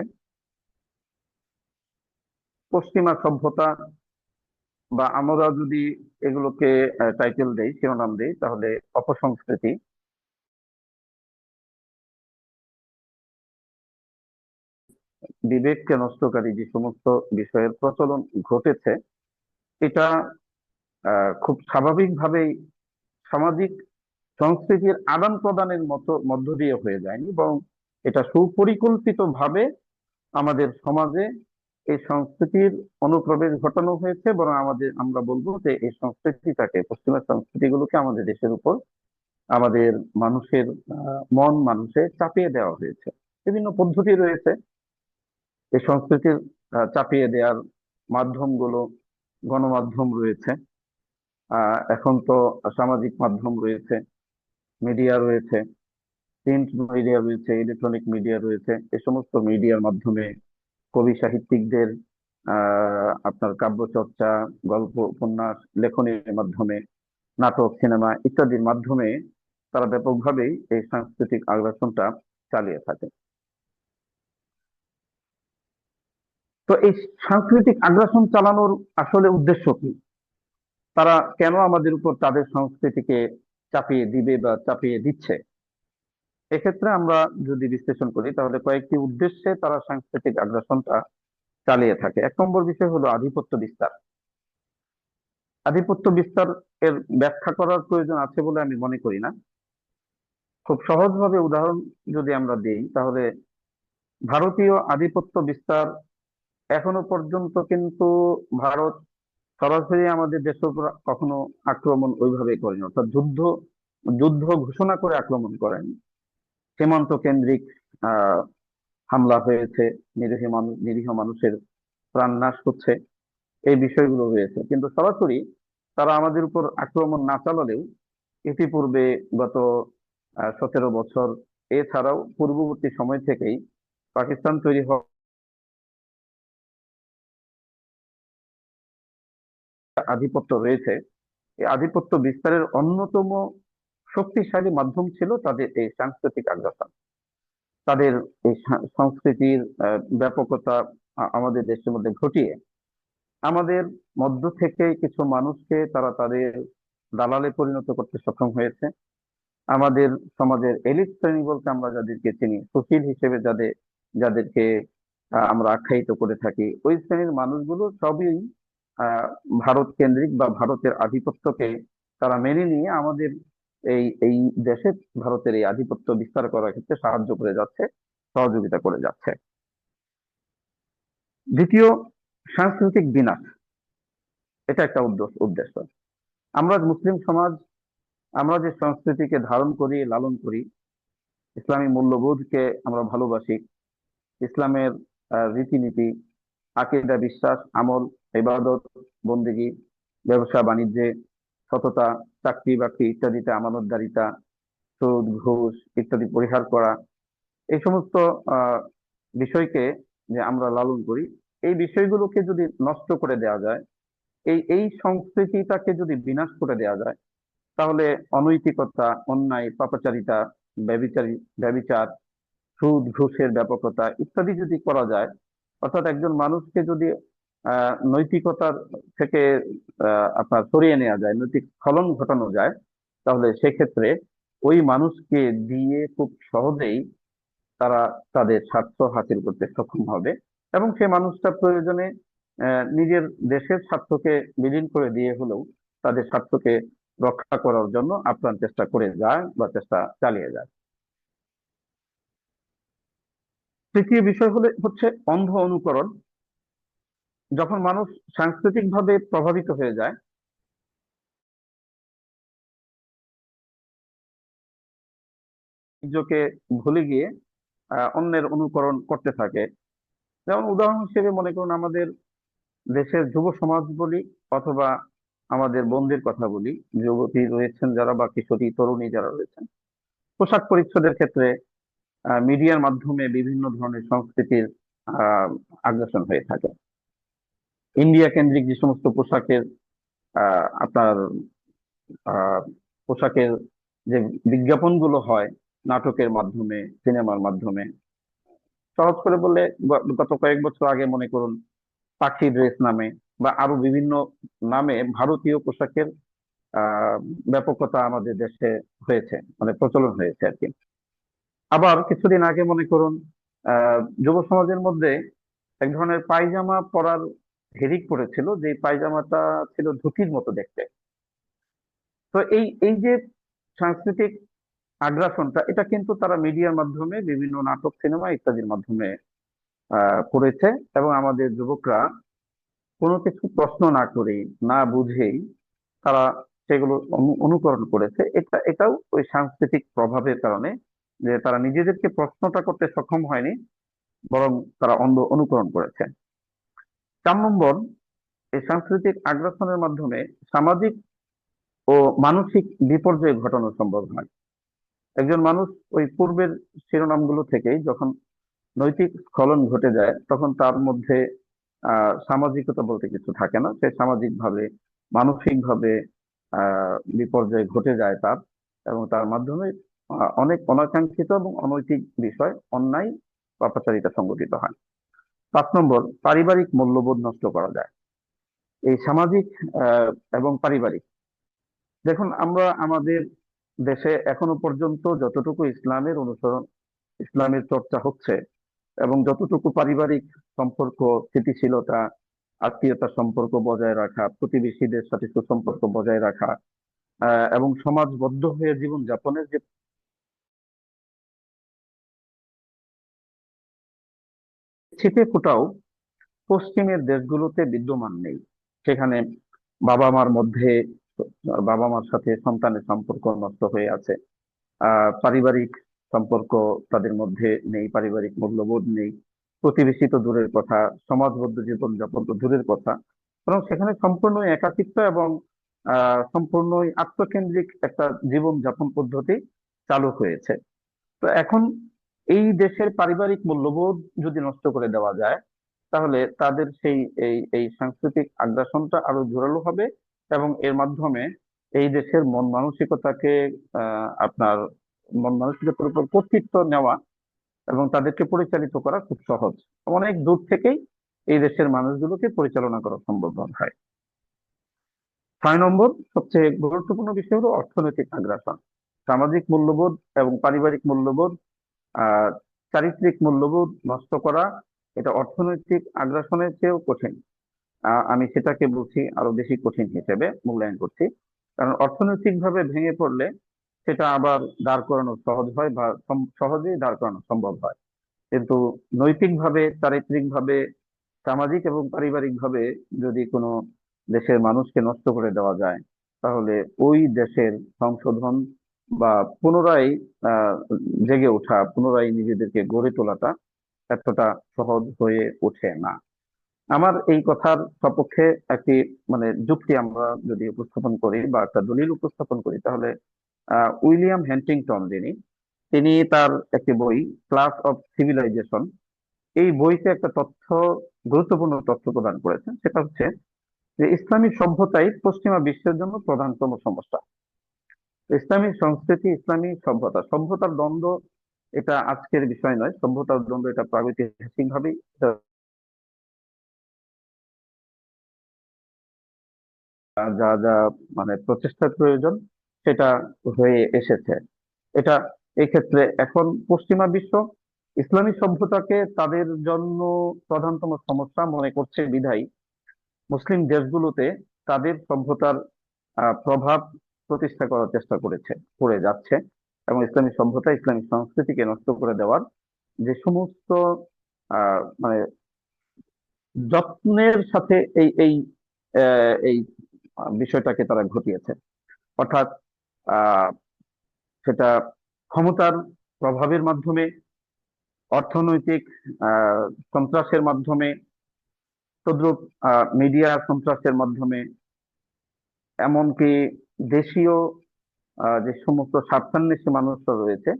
পশ্চিমা সভ্যতা, বা আমরা যদি এগুলোকে টাইটেল দেই, শিরোনাম দেই, তাহলে অপসংস্কৃতি, বিবেককে নষ্টকারী যে সমস্ত বিষয়ের প্রচলন ঘটেছে, এটা খুব স্বাভাবিকভাবেই সামাজিক সংস্কৃতির আদান প্রদানের মধ্য দিয়ে হয়ে যায়নি, বরং এটা সুপরিকল্পিত ভাবে আমাদের সমাজে এই সংস্কৃতির অনুপ্রবেশ ঘটানো হয়েছে। বরং আমরা বলবো যে এই সংস্কৃতিটাকে, পশ্চিমা সংস্কৃতিগুলোকে আমাদের দেশের উপর, আমাদের মানুষের মন মানুষে চাপিয়ে দেওয়া হয়েছে। বিভিন্ন পদ্ধতি রয়েছে এই সংস্কৃতির চাপিয়ে দেওয়ার মাধ্যমগুলো। গণমাধ্যম রয়েছে, এখন তো সামাজিক মাধ্যম রয়েছে, মিডিয়া রয়েছে, প্রিন্ট মিডিয়া রয়েছে, ইলেকট্রনিক মিডিয়া রয়েছে। এই সমস্ত মিডিয়ার মাধ্যমে কবি সাহিত্যিকদের আপনার কাব্য চর্চা, গল্প উপন্যাস লেখনের মাধ্যমে, নাটক সিনেমা ইত্যাদির মাধ্যমে তারা ব্যাপকভাবেই এই সাংস্কৃতিক আগ্রাসনটা চালিয়ে থাকে। তো এই সাংস্কৃতিক আগ্রাসন চালানোর আসলে উদ্দেশ্য কি? তারা কেন আমাদের উপর তাদের সংস্কৃতিকে চাপিয়ে দিবে বা চাপিয়ে দিচ্ছে? এক্ষেত্রে আমরা যদি বিশ্লেষণ করি তাহলে কয়েকটি উদ্দেশ্যে তারা সাংস্কৃতিক আগ্রাসনটা চালিয়ে থাকে। এক নম্বর বিষয় হলো আধিপত্য বিস্তার। আধিপত্য বিস্তার এর ব্যাখ্যা করার প্রয়োজন আছে বলে আমি মনে করি না। খুব সহজভাবে উদাহরণ যদি আমরা দিই তাহলে ভারতীয় আধিপত্য বিস্তার এখনো পর্যন্ত কিন্তু ভারত সরাসরি আমাদের দেশের উপর কখনো আক্রমণ ওইভাবে করেনি, অর্থাৎ যুদ্ধ যুদ্ধ ঘোষণা করে আক্রমণ করেনি। সীমান্ত কেন্দ্রিক আহ হামলা হয়েছে, নিরীহ মানুষের প্রাণনাশ হচ্ছে, এই বিষয়গুলো রয়েছে, কিন্তু সরাসরি তারা আমাদের উপর আক্রমণ না চালালেও ইতিপূর্বে গত 17 বছর, এছাড়াও পূর্ববর্তী সময় থেকেই পাকিস্তান তৈরি হওয়া আধিপত্য রয়েছে। এই আধিপত্য বিস্তারের অন্যতম শক্তিশালী মাধ্যম ছিল তাদের এই সাংস্কৃতিক আগ্রাসন। তাদের এই সংস্কৃতির ব্যাপকতা আমাদের দেশের মধ্যে ঘটিয়ে আমাদের মধ্য থেকে কিছু মানুষকে তারা তাদের দালালে পরিণত করতে সক্ষম হয়েছে। আমাদের সমাজের এলিট শ্রেণী বলতে আমরা যাদেরকে চিনি, সুশীল হিসেবে যাদেরকে আমরা আখ্যায়িত করে থাকি, ওই শ্রেণীর মানুষগুলো সবই আহ ভারত কেন্দ্রিক বা ভারতের আধিপত্যকে তারা মেনে নিয়ে আমাদের এই এই দেশে ভারতের এই আধিপত্য বিস্তার করার ক্ষেত্রে সাহায্য করে যাচ্ছে, সহযোগিতা করে যাচ্ছে। দ্বিতীয়, সাংস্কৃতিক বিনাশ। এটা একটা উদ্দেশ্য। আমরা মুসলিম সমাজ, আমরা যে সংস্কৃতিকে ধারণ করি, লালন করি, ইসলামী মূল্যবোধকে আমরা ভালোবাসি, ইসলামের রীতিনীতি, আকীদা, বিশ্বাস, আমল, ইবাদত, বন্দেগী, ব্যবসা বাণিজ্যে সততা, চাকরি বাকরি ইত্যাদিতে আমানতদারিতা, সুদ ঘুষ ইত্যাদি পরিহার করা, এই সমস্ত আহ বিষয়কে যে আমরা লালন করি, এই বিষয়গুলোকে যদি নষ্ট করে দেওয়া যায়, এই সংস্কৃতিটাকে যদি বিনাশ করে দেওয়া যায়, তাহলে অনৈতিকতা, অন্যায়, পাপাচারিতা, ব্যভিচারী ব্যভিচার, সুদ ঘুষের ব্যাপকতা ইত্যাদি যদি করা যায়, অর্থাৎ একজন মানুষকে যদি নৈতিকতার থেকে আপনার সরিয়ে নেওয়া যায়, নৈতিক স্খলন ঘটানো যায়, তাহলে সেক্ষেত্রে ওই মানুষকে দিয়ে খুব সহজেই তারা তাদের স্বার্থ হাসিল করতে সক্ষম হবে, এবং সে মানুষটা প্রয়োজনে নিজের দেশের স্বার্থকে বিলীন করে দিয়ে হলেও তাদের স্বার্থকে রক্ষা করার জন্য আপ্রাণ চেষ্টা করে যায় বা চেষ্টা চালিয়ে যায়। তৃতীয় বিষয় হচ্ছে অন্ধ অনুকরণ। যখন মানুষ সাংস্কৃতিক ভাবে প্রভাবিত হয়ে যায়, নিজেকে ভুলে গিয়ে অন্যের অনুকরণ করতে থাকে। যেমন উদাহরণ হিসেবে মনে করুন আমাদের দেশের যুব সমাজ বলি, অথবা আমাদের বোনদের কথা বলি, যুবতী রয়েছেন যারা বা কিশোরী তরুণী যারা রয়েছেন, পোশাক পরিচ্ছদের ক্ষেত্রে মিডিয়ার মাধ্যমে বিভিন্ন ধরনের সংস্কৃতির আহ আগ্রাসন হয়ে থাকে। ইন্ডিয়া কেন্দ্রিক যে সমস্ত পোশাকের আপনার আহ পোশাকের যে বিজ্ঞাপনগুলো হয় নাটকের মাধ্যমে, সিনেমার মাধ্যমে, সহজ করে বললে গত কয়েক বছর আগে মনে করুন পাখি ড্রেস নামে বা আরো বিভিন্ন নামে ভারতীয় পোশাকের আহ ব্যাপকতা আমাদের দেশে হয়েছে, মানে প্রচলন হয়েছে আর কি। আবার কিছুদিন আগে মনে করুন যুব সমাজের মধ্যে এক ধরনের পায়জামা পরার হিড়িক পড়েছিল, যে পায়জামাটা ছিল ধুতির মতো দেখতে। তো এই এই যে সাংস্কৃতিক আগ্রাসনটা, এটা কিন্তু তারা মিডিয়ার মাধ্যমে, বিভিন্ন নাটক সিনেমা ইত্যাদির মাধ্যমে করেছে, এবং আমাদের যুবকরা কোনো কিছু প্রশ্ন না করেই, না বুঝেই তারা সেগুলো অনুকরণ করেছে। এটাও ওই সাংস্কৃতিক প্রভাবের কারণে, যে তারা নিজেদেরকে প্রশ্নটা করতে সক্ষম হয়নি, বরং তারা অনুকরণ করেছে। 4 নম্বর, এই সাংস্কৃতিক আগ্রাসনের মাধ্যমে সামাজিক ও মানসিক বিপর্যয় ঘটানো সম্ভব হয়। একজন মানুষ ওই পূর্বের শিরোনামগুলো থেকেই যখন নৈতিক স্খলন ঘটে যায় তখন তার মধ্যে সামাজিকতা বলতে কিছু থাকে না। সে সামাজিক ভাবে, মানসিক ভাবে বিপর্যয় ঘটে যায় তার, এবং তার মাধ্যমে অনেক অনাকাঙ্ক্ষিত এবং অনৈতিক বিষয়, অন্যায়, পাপাচারিতা সংঘটিত হয়। 5 নম্বর, পারিবারিক মূল্যবোধ নষ্ট করা যায়। এই সামাজিক এবং পারিবারিক, দেখুন আমরা আমাদের দেশে এখনো পর্যন্ত যতটুকু ইসলামের অনুসরণ, ইসলামের চর্চা হচ্ছে, এবং যতটুকু পারিবারিক সম্পর্ক, স্থিতিশীলতা, আত্মীয়তার সম্পর্ক বজায় রাখা, প্রতিবেশীদের সাথে সুসম্পর্ক বজায় রাখা, এবং সমাজবদ্ধ হয়ে জীবন যাপনের যে ছিটে ফোঁটাও পশ্চিমের দেশগুলোতে বিদ্যমান নেই। সেখানে বাবা মার মধ্যে, বাবা মার সাথে সন্তানের সম্পর্ক নষ্ট হয়ে আছে, পারিবারিক সম্পর্ক তাদের মধ্যে নেই, পারিবারিক মূল্যবোধ নেই, প্রতিবেশী তো দূরের কথা, সমাজবদ্ধ জীবন যাপন তো দূরের কথা, বরং সেখানে সম্পূর্ণ একাকিত্ব এবং সম্পূর্ণই আত্মকেন্দ্রিক একটা জীবন যাপন পদ্ধতি চালু হয়েছে। তো এখন এই দেশের পারিবারিক মূল্যবোধ যদি নষ্ট করে দেওয়া যায়, তাহলে তাদের সেই এই সাংস্কৃতিক আগ্রাসনটা আরো জোরালো হবে, এবং এর মাধ্যমে এই দেশের মন মানসিকতাকে আপনার মন মানসিকতার উপর কর্তৃত্ব নেওয়া এবং তাদেরকে পরিচালিত করা খুব সহজ। অনেক দূর থেকেই এই দেশের মানুষগুলোকে পরিচালনা করা সম্ভব হয়। 6 নম্বর, সবচেয়ে গুরুত্বপূর্ণ বিষয় হলো অর্থনৈতিক আগ্রাসন। সামাজিক মূল্যবোধ এবং পারিবারিক মূল্যবোধ, আহ চারিত্রিক মূল্যবোধ নষ্ট করা, এটা অর্থনৈতিক আগ্রাসনের চেয়েও কঠিন। আমি সেটাকে বলছি আরো বেশি কঠিন হিসেবে মূল্যায়ন করছি। কারণ অর্থনৈতিক ভাবে ভেঙে পড়লে সেটা আবার দাঁড় করানো সহজ হয়, বা সহজেই দাঁড় করানো সম্ভব হয়। কিন্তু নৈতিক ভাবে, চারিত্রিক ভাবে, সামাজিক এবং পারিবারিক ভাবে যদি কোনো দেশের মানুষকে নষ্ট করে দেওয়া যায়, তাহলে ওই দেশের সংশোধন বা পুনরায় আহ জেগে ওঠা, পুনরায় নিজেদেরকে গড়ে তোলাটা এতটা সহজ হয়ে ওঠে না। আমার এই কথার সপক্ষে একটি মানে যুক্তি আমরা যদি উপস্থাপন করি বা একটা দলিল উপস্থাপন করি, তাহলে উইলিয়াম হ্যান্টিংটন তিনি তার একটি বই, ক্লাস অফ সিভিলাইজেশন, এই বইতে একটা গুরুত্বপূর্ণ তথ্য প্রদান করেছেন। সেটা হচ্ছে যে ইসলামী সভ্যতাই পশ্চিমা বিশ্বের জন্য প্রধানতম সমস্যা। ইসলামী সংস্কৃতি, ইসলামী সভ্যতার দ্বন্দ্ব এটা আজকের বিষয় নয়। সভ্যতার দ্বন্দ্ব এটা প্রাগৈতিহাসিক ভাবেই যা যা মানে প্রচেষ্টার প্রয়োজন সেটা হয়ে এসেছে। এটা এই ক্ষেত্রে এখন পশ্চিমা বিশ্ব ইসলামী সভ্যতাকে তাদের জন্য প্রধানতম সমস্যা মনে করছে বিধায় মুসলিম দেশগুলোতে তাদের সভ্যতার প্রভাব প্রতিষ্ঠা করার চেষ্টা করে যাচ্ছে, এবং ইসলামী সভ্যতা, ইসলামী সংস্কৃতিকে নষ্ট করে দেওয়ার যে সমস্ত মানে যত্নের সাথে এই বিষয়টাকে তারা ঘটিয়েছে। অর্থাৎ আহ সেটা ক্ষমতার প্রভাবের মাধ্যমে, অর্থনৈতিক সন্ত্রাসের মাধ্যমে, তদ্রুপ মিডিয়া সন্ত্রাসের মাধ্যমে, এমনকি দেশীয় যে সমস্ত স্বার্থান্বেষী মানুষরা রয়েছে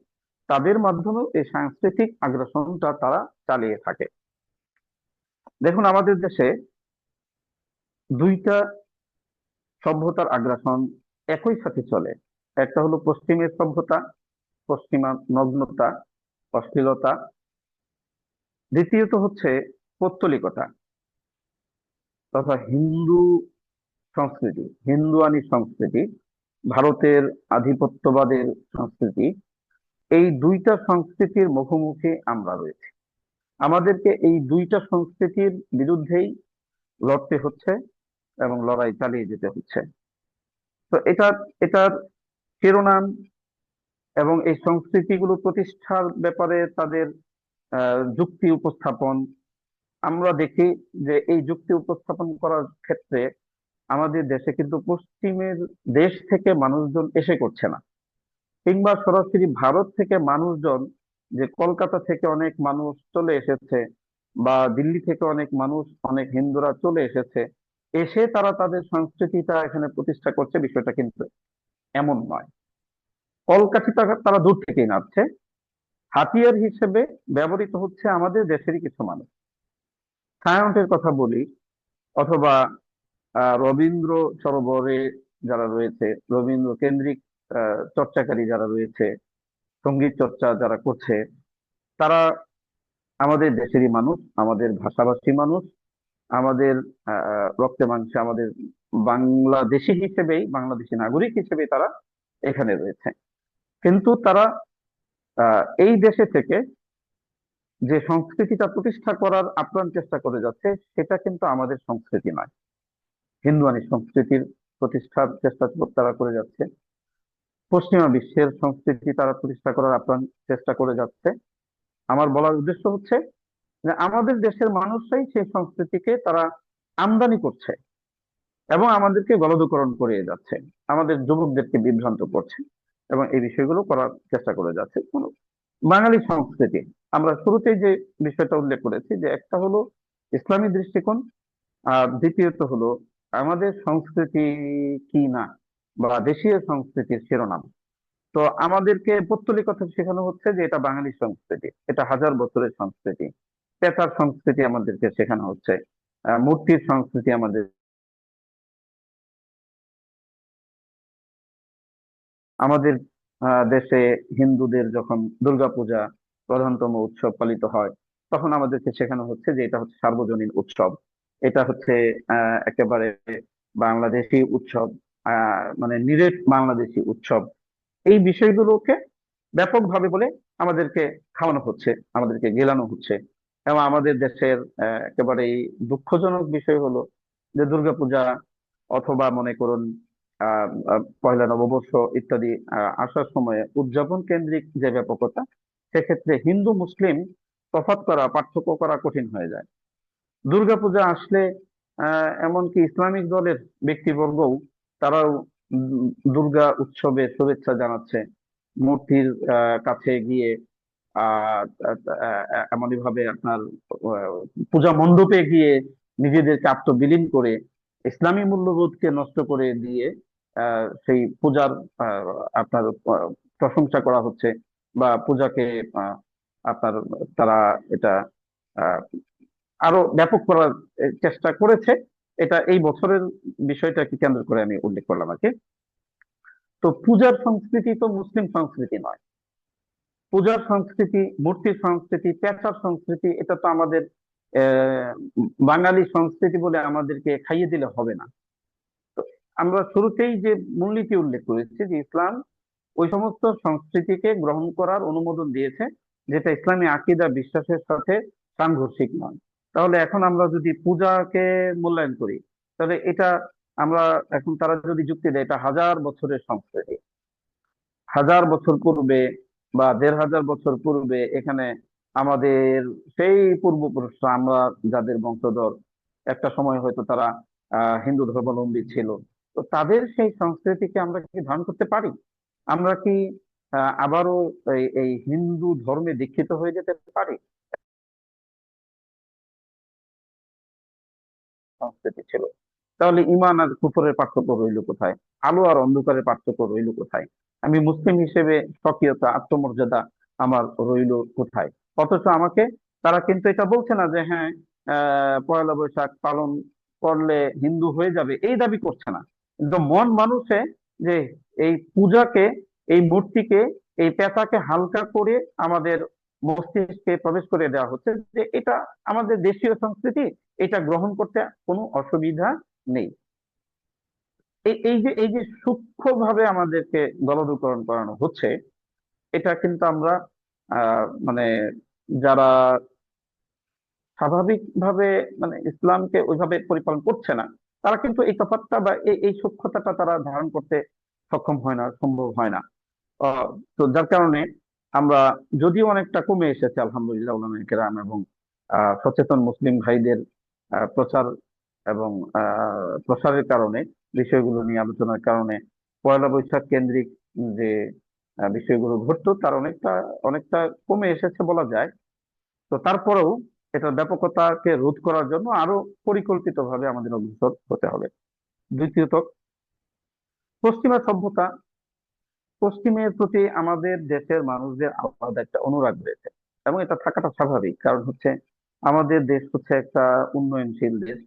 তাদের মাধ্যমেও এই সাংস্কৃতিক আগ্রাসনটা তারা চালিয়ে থাকে। দেখুন আমাদের দেশে দুইটা সভ্যতার আগ্রাসন একই সাথে চলে। একটা হলো পশ্চিমের সভ্যতা, পশ্চিমা নগ্নতা, অশ্লীলতা। দ্বিতীয়ত হচ্ছে পৌত্তলিকতা তথা হিন্দুয়ানি সংস্কৃতি, ভারতের আধিপত্যবাদের সংস্কৃতি। এই দুইটা সংস্কৃতির মুখোমুখি আমরা রয়েছি। আমাদেরকে এই দুইটা সংস্কৃতির বিরুদ্ধেই লড়তে হচ্ছে এবং লড়াই চালিয়ে যেতে হচ্ছে। তো এটার শিরোনাম এবং এই সংস্কৃতিগুলো প্রতিষ্ঠার ব্যাপারে তাদের যুক্তি উপস্থাপন, আমরা দেখি যে এই যুক্তি উপস্থাপন করার ক্ষেত্রে আমাদের দেশে কিন্তু পশ্চিমের দেশ থেকে মানুষজন এসে করছে না, কিংবা সরাসরি ভারত থেকে মানুষজন, যে কলকাতা থেকে অনেক মানুষ চলে এসেছে বা দিল্লি থেকে অনেক মানুষ, অনেক হিন্দুরা চলে এসেছে, এসে তারা তাদের সংস্কৃতিটা এখানে প্রতিষ্ঠা করছে, বিষয়টা কিন্তু এমন নয়। কলকাঠি তারা দূর থেকেই নাড়ছে, হাতিয়ার হিসেবে ব্যবহৃত হচ্ছে আমাদের দেশেরই কিছু মানুষ। ছায়ানটের কথা বলি, অথবা রবীন্দ্র সরোবরে যারা রয়েছে, রবীন্দ্র কেন্দ্রিক চর্চাকারী যারা রয়েছে, সঙ্গীত চর্চা যারা করছে, তারা আমাদের দেশেরই মানুষ, আমাদের ভাষাভাষী মানুষ, আমাদের রক্তে মাংসে আমাদের বাংলাদেশী হিসেবেই, বাংলাদেশী নাগরিক হিসেবেই তারা এখানে রয়েছে। কিন্তু তারা এই দেশে থেকে যে সংস্কৃতিটা প্রতিষ্ঠা করার আপ্রাণ চেষ্টা করে যাচ্ছে, সেটা কিন্তু আমাদের সংস্কৃতি নয়। হিন্দুয়ানি সংস্কৃতির প্রতিষ্ঠার চেষ্টা তারা করে যাচ্ছে, পশ্চিমা বিশ্বের সংস্কৃতি তারা প্রতিষ্ঠা করার আপ্রাণ চেষ্টা করে যাচ্ছে। আমার বলার উদ্দেশ্য হচ্ছে যে আমাদের দেশের মানুষরাই সেই সংস্কৃতিকে তারা আমদানি করছে এবং আমাদেরকে গলদকরণ করে যাচ্ছে, আমাদের যুবকদেরকে বিভ্রান্ত করছে এবং এই বিষয়গুলো করার চেষ্টা করে যাচ্ছে। বাঙালি সংস্কৃতি, আমরা শুরুতেই যে বিষয়টা উল্লেখ করেছি, যে একটা হলো ইসলামী দৃষ্টিকোণ, আর দ্বিতীয়ত হলো আমাদের সংস্কৃতি কি না, বা দেশীয় সংস্কৃতির শিরোনাম। তো আমাদেরকে পৌত্তলিকতা শেখানো হচ্ছে যে এটা বাঙালি সংস্কৃতি, এটা হাজার বছরের সংস্কৃতি। পেশার সংস্কৃতি আমাদেরকে শেখানো হচ্ছে, মূর্তির সংস্কৃতি আমাদের। আমাদের দেশে হিন্দুদের যখন দুর্গাপূজা প্রধানতম উৎসব পালিত হয়, তখন আমাদেরকে শেখানো হচ্ছে যে এটা হচ্ছে সার্বজনীন উৎসব, এটা হচ্ছে একেবারে বাংলাদেশি উৎসব, মানে নিরেট বাংলাদেশি উৎসব। এই বিষয়গুলোকে ব্যাপকভাবে বলে আমাদেরকে খাওয়ানো হচ্ছে, আমাদেরকে গেলানো হচ্ছে। এবং আমাদের দেশের একেবারেই দুঃখজনক বিষয় হলো যে দুর্গাপূজা, অথবা মনে করুন পয়লা নববর্ষ ইত্যাদি আসার সময়ে উদযাপন কেন্দ্রিক যে ব্যাপকতা, সেক্ষেত্রে হিন্দু মুসলিম তফাৎ করা, পার্থক্য করা কঠিন হয়ে যায়। দুর্গাপূজা আসলে এমনকি ইসলামিক দলের ব্যক্তিবর্গও তারাও দুর্গা উৎসবে শুভেচ্ছা জানাচ্ছে, মূর্তির কাছে গিয়ে আহ এমনই ভাবে আপনার পূজা মণ্ডপে গিয়ে নিজেদেরকে আত্মবিলীন করে ইসলামী মূল্যবোধকে নষ্ট করে দিয়ে সেই পূজার আপনার প্রশংসা করা হচ্ছে, বা পূজাকে আপনার তারা এটা আহ, আরো ব্যাপক করার চেষ্টা করেছে। এটা এই বছরের বিষয়টাকে কেন্দ্র করে আমি উল্লেখ করলাম আর কি। তো পূজার সংস্কৃতি তো মুসলিম সংস্কৃতি নয়। পূজার সংস্কৃতি, মূর্তির সংস্কৃতি, পেশার সংস্কৃতি, এটা তো আমাদের আহ বাঙালি সংস্কৃতি বলে আমাদেরকে খাইয়ে দিলে হবে না। তো আমরা শুরুতেই যে মূলনীতি উল্লেখ করেছি যে ইসলাম ওই সমস্ত সংস্কৃতিকে গ্রহণ করার অনুমোদন দিয়েছে যেটা ইসলামী আকীদা বিশ্বাসের সাথে সাংঘর্ষিক নয়। তাহলে এখন আমরা যদি পূজাকে মূল্যায়ন করি, তাহলে এটা আমরা এখন তারা যদি যুক্তি দেয় এটা হাজার বছরের সংস্কৃতি, হাজার বছর পূর্বে বা ১৫০০ বছর পূর্বে এখানে আমাদের সেই পূর্বপুরুষরা, আমরা যাদের বংশধর, একটা সময় হয়তো তারা হিন্দু ধর্মাবলম্বী ছিল, তো তাদের সেই সংস্কৃতিকে আমরা কি ধারণ করতে পারি? আমরা কি আবারও এই হিন্দু ধর্মে দীক্ষিত হয়ে যেতে পারি? সংস্কৃতি ছিল, তাহলে ইমান আর কুফরের পার্থক্য রইল কোথায়? আলো আর অন্ধকারের পার্থক্য রইল কোথায়? আমি মুসলিম হিসেবে স্বকীয়তা, আত্মমর্যাদা আমার রইল কোথায়? অথচ আমাকে তারা কিন্তু এটা বলছে না যে হ্যাঁ, পয়লা বৈশাখ পালন করলে হিন্দু হয়ে যাবে, এই দাবি করছে না। কিন্তু মন মানুষে যে এই পূজাকে, এই মূর্তিকে, এই পেশাকে হালকা করে আমাদের মস্তিষ্কে প্রবেশ করে দেওয়া হচ্ছে যে এটা আমাদের দেশীয় সংস্কৃতি, এটা গ্রহণ করতে কোনো অসুবিধা নেই। এই যে সূক্ষ্মভাবে আমাদেরকে দলদূকরণ করানো হচ্ছে, এটা কিন্তু আমরা মানে যারা স্বাভাবিকভাবে মানে ইসলামকে ওইভাবে পরিপালন করছে না, তারা কিন্তু এই তফাৎটা বা এই সূক্ষ্মতাটা তারা ধারণ করতে সক্ষম হয় না, সম্ভব হয় না। আহ, তো যার কারণে আমরা, যদিও অনেকটা কমে এসেছে আলহামদুলিল্লাহ উলামায়ে কেরাম এবং সচেতন মুসলিম ভাইদের প্রচার এবং প্রসারের কারণে, বিষয়গুলো নিয়ে আলোচনার কারণে পয়লা বৈশাখ কেন্দ্রিক যে বিষয়গুলো ঘটতো তার অনেকটা অনেকটা কমে এসেছে বলা যায়। তো তারপরেও এটার ব্যাপকতাকে রোধ করার জন্য আরো পরিকল্পিতভাবে আমাদের অগ্রসর হতে হবে। দ্বিতীয়ত, পশ্চিমা সভ্যতা পশ্চিমের প্রতি আমাদের দেশের মানুষদের আলাদা একটা অনুরাগ রয়েছে, এবং এটা থাকাটা স্বাভাবিক। কারণ হচ্ছে আমাদের দেশ হচ্ছে একটা উন্নয়নশীল দেশ।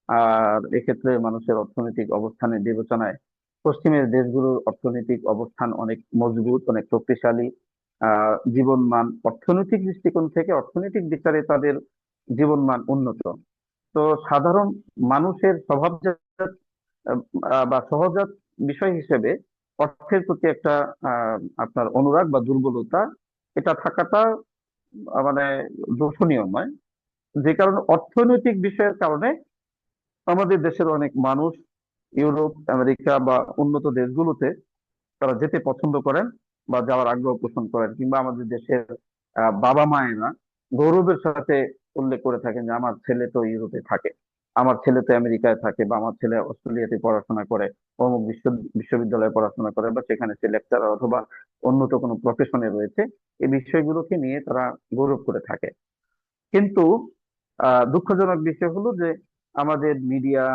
আর এক্ষেত্রে মানুষের অর্থনৈতিক অবস্থানের বিবেচনায় পশ্চিমের দেশগুলোর অর্থনৈতিক অবস্থান অনেক মজবুত, অনেক শক্তিশালী। জীবনমান অর্থনৈতিক দৃষ্টিকোণ থেকে, অর্থনৈতিক বিচারে তাদের জীবনমান উন্নত। তো সাধারণ মানুষের স্বভাবজাত বা সহজাত বিষয় হিসেবে অর্থের প্রতি একটা আপনার অনুরাগ বা দুর্বলতা, এটা থাকাটা মানে দর্শনীয় নয়। যে কারণে অর্থনৈতিক বিষয়ের কারণে আমাদের দেশের অনেক মানুষ ইউরোপ, আমেরিকা বা উন্নত দেশগুলোতে তারা যেতে পছন্দ করেন বা যাওয়ার আগ্রহ পোষণ করেন। কিংবা আমাদের দেশের বাবা মায়েরা গৌরবের সাথে উল্লেখ করে থাকেন যে আমার ছেলে তো ইউরোপে থাকে, আমার ছেলে তো আমেরিকায় থাকে, বা আমার ছেলে অস্ট্রেলিয়াতে পড়াশোনা করে, অমুক বিশ্ববিদ্যালয়ে পড়াশোনা করে, বা সেখানে সে লেকচারার অথবা উন্নত কোনো প্রফেশনে রয়েছে। এই বিষয়গুলোকে নিয়ে তারা গৌরব করে থাকে। কিন্তু দুঃখজনক বিষয় হলো যে আমাদের মিডিয়া,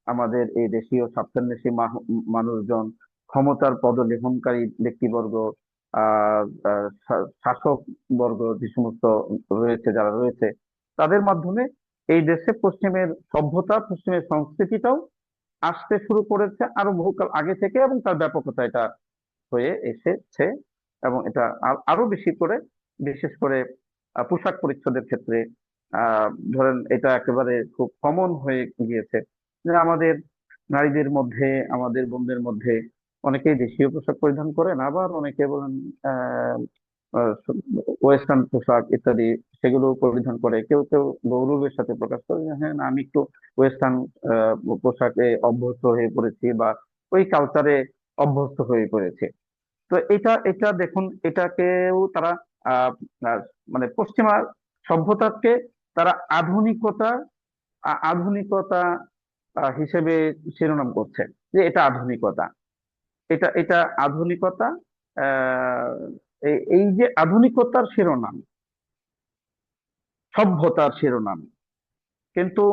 আমাদের এই দেশীয় স্বার্থান্বেষী মানুষজন, ক্ষমতার পদলেহনকারী ব্যক্তিবর্গ, শাসক বর্গ যে সমস্ত রয়েছে, যারা রয়েছে, তাদের মাধ্যমে এই দেশে পশ্চিমের সভ্যতা, পশ্চিমের সংস্কৃতিটাও আসতে শুরু করেছে আরো বহুকাল আগে থেকে, এবং তার ব্যাপকতা এটা হয়ে এসেছে। এবং এটা আরো বেশি করে, বিশেষ করে পোশাক পরিচ্ছদের ক্ষেত্রে ধরেন এটা একেবারে খুব কমন হয়ে গিয়েছে যে আমাদের নারীদের মধ্যে, আমাদের বোনদের মধ্যে অনেকেই দেশীয় পোশাক পরিধান করেন, আবার অনেকে বলেন আহ ওয়েস্টার্ন পোশাক ইত্যাদি, সেগুলো পরিধান করে। কেউ কেউ গৌরবের সাথে প্রকাশ করে যে হ্যাঁ, না, আমি একটু ওয়েস্টার্ন পোশাকে অভ্যস্ত হয়ে পড়েছি, বা ওই কালচারে অভ্যস্ত হয়ে পড়েছে। তো এটা এটা দেখুন, এটাকেও তারা আহ আহ, মানে পশ্চিমা সভ্যতাকে তারা আধুনিকতা আধুনিকতা হিসেবে শিরোনাম করছে, যে এটা আধুনিকতা, এটা এটা আধুনিকতা। আহ এই যে আধুনিকতার শিরোনাম, সভ্যতার শিরোনাম, কিন্তু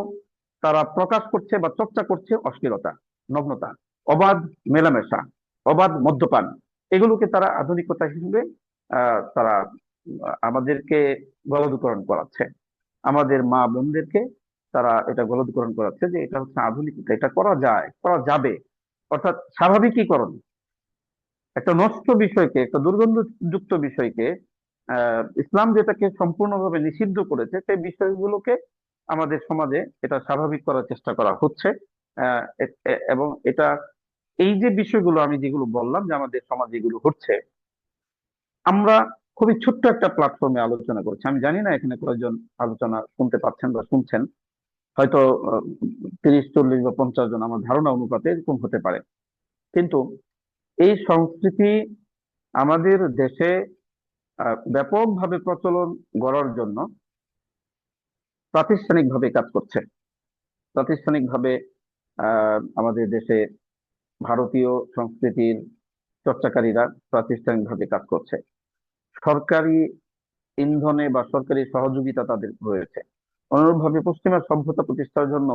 তারা প্রকাশ করছে বা চর্চা করছে অশ্লীলতা, নগ্নতা, অবাধ মেলামেশা, অবাধ মদ্যপান। এগুলোকে তারা আধুনিকতা হিসেবে তারা আমাদেরকে গলদকরণ করাচ্ছে, আমাদের মা বোনদেরকে তারা এটা গলদকরণ করাচ্ছে যে এটা হচ্ছে আধুনিকতা, এটা করা যায়, করা যাবে। অর্থাৎ স্বাভাবিকীকরণ, একটা নষ্ট বিষয়কে, একটা দুর্গন্ধযুক্ত বিষয়কে ইসলাম যেটাকে সম্পূর্ণভাবে নিষিদ্ধ করেছে, সেই বিষয়গুলোকে আমাদের সমাজে এটা স্বাভাবিক করার চেষ্টা করা হচ্ছে। এবং এটা, এই যে বিষয়গুলো আমি যেগুলো বললাম যে আমাদের সমাজে এগুলো হচ্ছে, আমরা খুবই ছোট্ট একটা প্ল্যাটফর্মে আলোচনা করছি। আমি জানি না এখানে কয়েকজন আলোচনা শুনতে পাচ্ছেন বা শুনছেন, হয়তো 30, 40 বা 50 জন, আমার ধারণা অনুপাতে এরকম হতে পারে। কিন্তু এই সংস্কৃতি আমাদের দেশে ব্যাপকভাবে প্রচলন গড়ার জন্য প্রাতিষ্ঠানিকভাবে কাজ করছে। প্রাতিষ্ঠানিকভাবে আমাদের দেশে ভারতীয় সংস্কৃতির চর্চাকারীরা প্রাতিষ্ঠানিকভাবে কাজ করছে। সরকারি ইন্ধনে বা সরকারি সহযোগিতা তাদের রয়েছে। অনুরূপভাবে পশ্চিমা সভ্যতা প্রতিষ্ঠার জন্য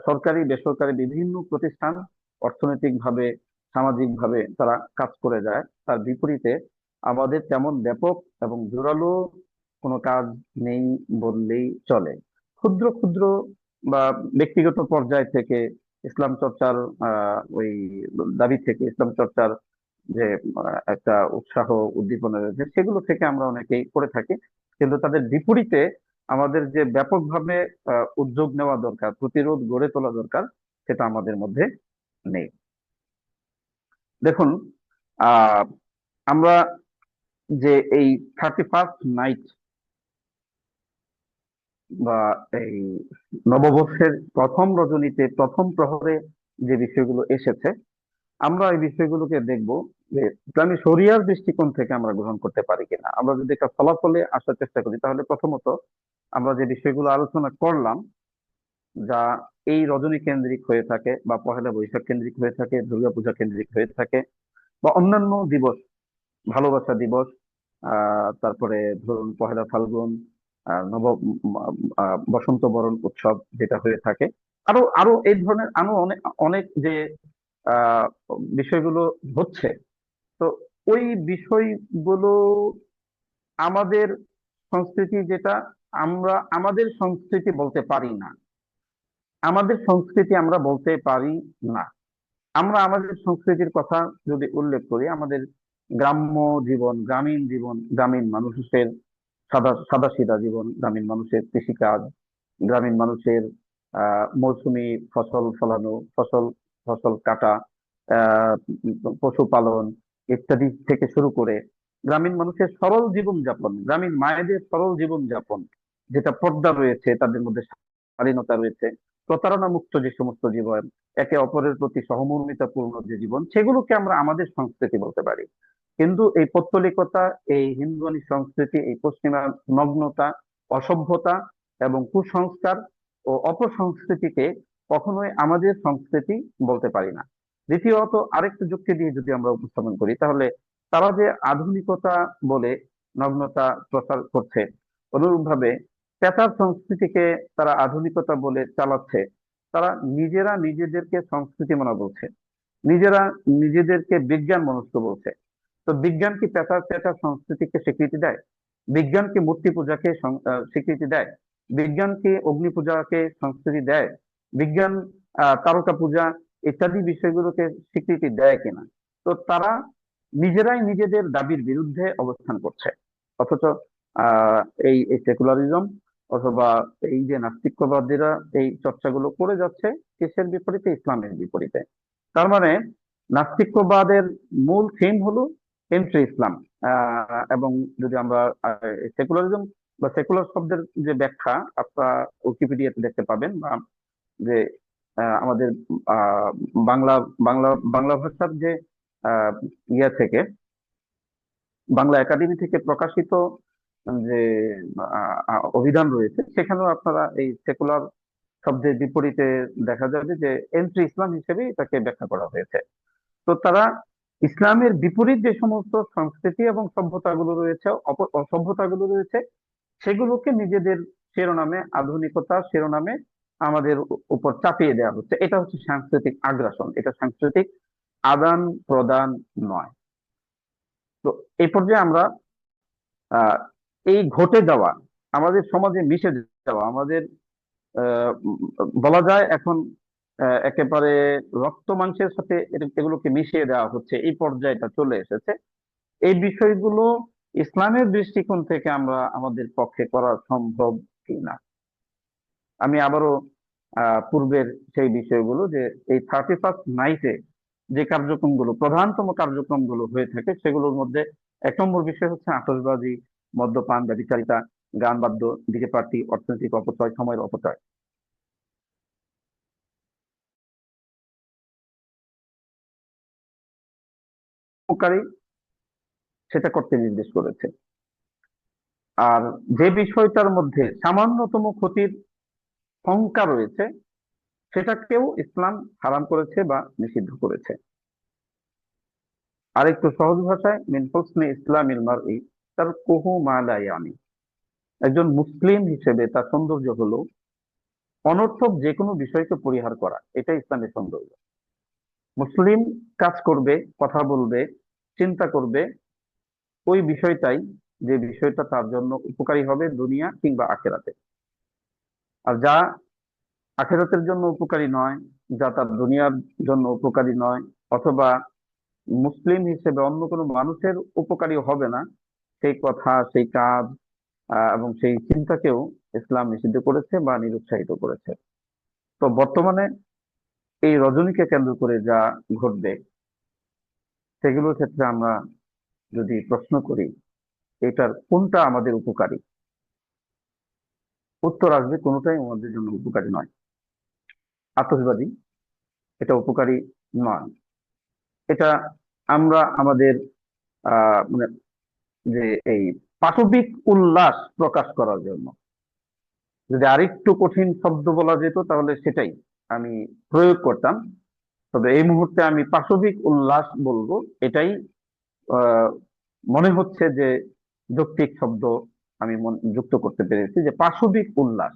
সরকারি বেসরকারি বিভিন্ন প্রতিষ্ঠান অর্থনৈতিকভাবে, সামাজিকভাবে তারা কাজ করে যায়। তার বিপরীতে আমাদের তেমন ব্যাপক এবং জোরালো কোনো কাজ নেই বললেই চলে। ক্ষুদ্র ক্ষুদ্র বা ব্যক্তিগত পর্যায় থেকে ইসলাম চর্চার ওই দাবি থেকে, ইসলাম চর্চার যে একটা উৎসাহ উদ্দীপনা রয়েছে, সেগুলো থেকে আমরা অনেকেই করে থাকি। কিন্তু তাদের বিপরীতে আমাদের যে ব্যাপকভাবে উদ্যোগ নেওয়া দরকার, প্রতিরোধ গড়ে তোলা দরকার, সেটা আমাদের মধ্যে নেই। দেখুন, আহ আমরা যে এই 31st নাইট বা এই নববর্ষের প্রথম রজনীতে, প্রথম প্রহরে যে বিষয়গুলো এসেছে, আমরা এই বিষয়গুলোকে দেখব যে ইসলামী শরিয়ার দৃষ্টিকোণ থেকে আমরা গ্রহণ করতে পারি কিনা। আমরা যদি একটা ফলাফলে আসার চেষ্টা করি, তাহলে প্রথমত আমরা যে বিষয়গুলো আলোচনা করলাম, যা এই রজনী কেন্দ্রিক হয়ে থাকে, বা পহেলা বৈশাখ কেন্দ্রিক হয়ে থাকে, দুর্গাপূজা কেন্দ্রিক হয়ে থাকে, বা অন্যান্য দিবস, ভালোবাসা দিবস, তারপরে ধরুন পহেলা ফাল্গুন, নব বসন্ত বরণ উৎসব যেটা হয়ে থাকে, আরো আরো এই ধরনের আরো অনেক অনেক যে আহ বিষয়গুলো হচ্ছে। তো ওই বিষয়গুলো আমাদের সংস্কৃতি, যেটা আমরা আমাদের সংস্কৃতি বলতে পারি না, আমাদের সংস্কৃতি আমরা বলতে পারি না। আমরা আমাদের সংস্কৃতির কথা যদি উল্লেখ করি, আমাদের গ্রাম্য জীবন, গ্রামীণ জীবন, গ্রামীণ মানুষের সাদা সাদা সিধা জীবন, গ্রামীণ মানুষের কৃষিকাজ, গ্রামীণ মানুষের মৌসুমী ফসল ফলানো, ফসল ফসল কাটা, আহ পশুপালন ইত্যাদি থেকে শুরু করে গ্রামীণ মানুষের সরল জীবন যাপন, গ্রামীণ মায়েদের সরল জীবন যাপন, যেটা পর্দা রয়েছে তাদের মধ্যে, স্বাধীনতা রয়েছে, প্রতারণা মুক্ত যে সমস্ত জীবন, একে অপরের প্রতি সহমর্মিতাপূর্ণ যে জীবন, সেগুলোকে আমরা আমাদের সংস্কৃতি বলতে পারি। কিন্তু এই পৌত্তলিকতা, এই হিন্দুয়ানি সংস্কৃতি, এই পশ্চিমা নগ্নতা, অসভ্যতা এবং কুসংস্কার ও অপসংস্কৃতিকে কখনোই আমাদের সংস্কৃতি বলতে পারি না। দ্বিতীয়ত, আরেকটা যুক্তি দিয়ে যদি আমরা উপস্থাপন করি, তাহলে তারা যে আধুনিকতা বলে নগ্নতা প্রচার করছে, অনুরূপভাবে পেশার সংস্কৃতিকে তারা আধুনিকতা বলে চালাচ্ছে। তারা নিজেরা নিজেদেরকে সংস্কৃতি মনা বলছে, নিজেরা নিজেদেরকে বিজ্ঞান মনস্ক বলছে। তো বিজ্ঞান কি পেশার পেশার সংস্কৃতিকে স্বীকৃতি দেয়? বিজ্ঞান কি মূর্তি পূজাকে স্বীকৃতি দেয়? বিজ্ঞান কি অগ্নি পূজাকে সংস্কৃতি দেয়? বিজ্ঞান তারকা পূজা ইত্যাদি বিষয়গুলোকে স্বীকৃতি দেয় কিনা? তো তারা নিজেরাই নিজেদের দাবির বিরুদ্ধে অবস্থান করছে। অথচ আহ এই সেকুলারিজম অথবা এই যে নাস্তিক্যবাদীরা এই চর্চাগুলো করে যাচ্ছে কিসের বিপরীতে? ইসলামের বিপরীতে। তার মানে নাস্তিক্যবাদের মূল থিম হলো এন্ট্রি ইসলাম। এবং যদি আমরা সেকুলারিজম বা সেকুলার শব্দের যে ব্যাখ্যা আপনারা উইকিপিডিয়াতে দেখতে পাবেন, বা যে আমাদের আহ, বাংলা বাংলা বাংলা ভাষার যে আহ, ইয়ে থেকে, বাংলা একাডেমি থেকে প্রকাশিত যে অভিধান রয়েছে, সেখানেও আপনারা এই সেকুলার শব্দের বিপরীতে দেখা যাবে যে এন্ট্রি ইসলাম হিসেবে এটাকে ব্যাখ্যা করা হয়েছে। তো তারা ইসলামের বিপরীত যে সমস্ত সংস্কৃতি এবং সভ্যতাগুলো রয়েছে, অসভ্যতাগুলো রয়েছে, সেগুলোকে নিজেদের শিরোনামে, আধুনিকতার শিরোনামে আমাদের উপর চাপিয়ে দেওয়া হচ্ছে। এটা হচ্ছে সাংস্কৃতিক আগ্রাসন, এটা সাংস্কৃতিক আদান প্রদান নয়। তো এই পর্যায়ে আমরা আহ এই ঘটে যাওয়া, আমাদের সমাজে মিশে যাওয়া, আমাদের বলা যায় এখন একেবারে রক্ত মাংসের সাথে এগুলোকে মিশিয়ে দেওয়া হচ্ছে, এই পর্যায়টা চলে এসেছে। এই বিষয়গুলো ইসলামের দৃষ্টিকোণ থেকে আমরা আমাদের পক্ষে করা সম্ভব কিনা, আমি আবারও পূর্বের সেই বিষয়গুলো, যে এই 31st নাইটে যে কার্যক্রমগুলো, প্রধানতম কার্যক্রমগুলো হয়ে থাকে, সেগুলোর মধ্যে 1 নম্বর বিষয় হচ্ছে আতশবাজি, মদ্যপান, ব্যভিচারিতা, গান বাদ্য, ডিজে পার্টি, অর্থনৈতিক অপচয়, সময়ের অপচয়। উপকারী সেটা করতে নির্দেশ করেছে। আর যে বিষয়টার মধ্যে সামান্যতম ক্ষতির শঙ্কা রয়েছে, সেটাকেও ইসলাম হারাম করেছে বা নিষিদ্ধ করেছে। আর একটু সহজ ভাষায়, মিন হুসনি ইসলামিল মারই তারকুহু মা লা ইয়ানি, একজন মুসলিম হিসেবে তার সৌন্দর্য হলো অনর্থক যে কোনো বিষয়কে পরিহার করা, এটা ইসলামের সৌন্দর্য। মুসলিম কাজ করবে, কথা বলবে, চিন্তা করবে ওই বিষয়টাই, যে বিষয়টা তার জন্য উপকারী হবে দুনিয়া কিংবা আখেরাতে। আর যা আখেরাতের জন্য উপকারী নয়, যা তার দুনিয়ার জন্য উপকারী নয়, অথবা মুসলিম হিসেবে অন্য কোনো মানুষের উপকারী হবে না, সেই কথা, সেই কাজ এবং সেই চিন্তাকেও ইসলাম নিষিদ্ধ করেছে বা নিরুৎসাহিত করেছে। তো বর্তমানে এই রজনীকে কেন্দ্র করে যা ঘটবে, সেগুলোর ক্ষেত্রে আমরা যদি প্রশ্ন করি এটার কোনটা আমাদের উপকারী, উত্তর আসবে কোনোটাই আমাদের জন্য উপকারী নয়। আতশবাজি এটা উপকারী নয়। এটা আমরা আমাদের মানে যে এই পাশবিক উল্লাস প্রকাশ করার জন্য, যদি আরেকটু কঠিন শব্দ বলা যেত তাহলে সেটাই আমি প্রয়োগ করতাম, তবে এই মুহূর্তে আমি পাশবিক উল্লাস বলবো। এটাই আহ, মনে হচ্ছে যে যৌক্তিক শব্দ আমি যুক্ত করতে পেরেছি, যে পাশবিক উল্লাস।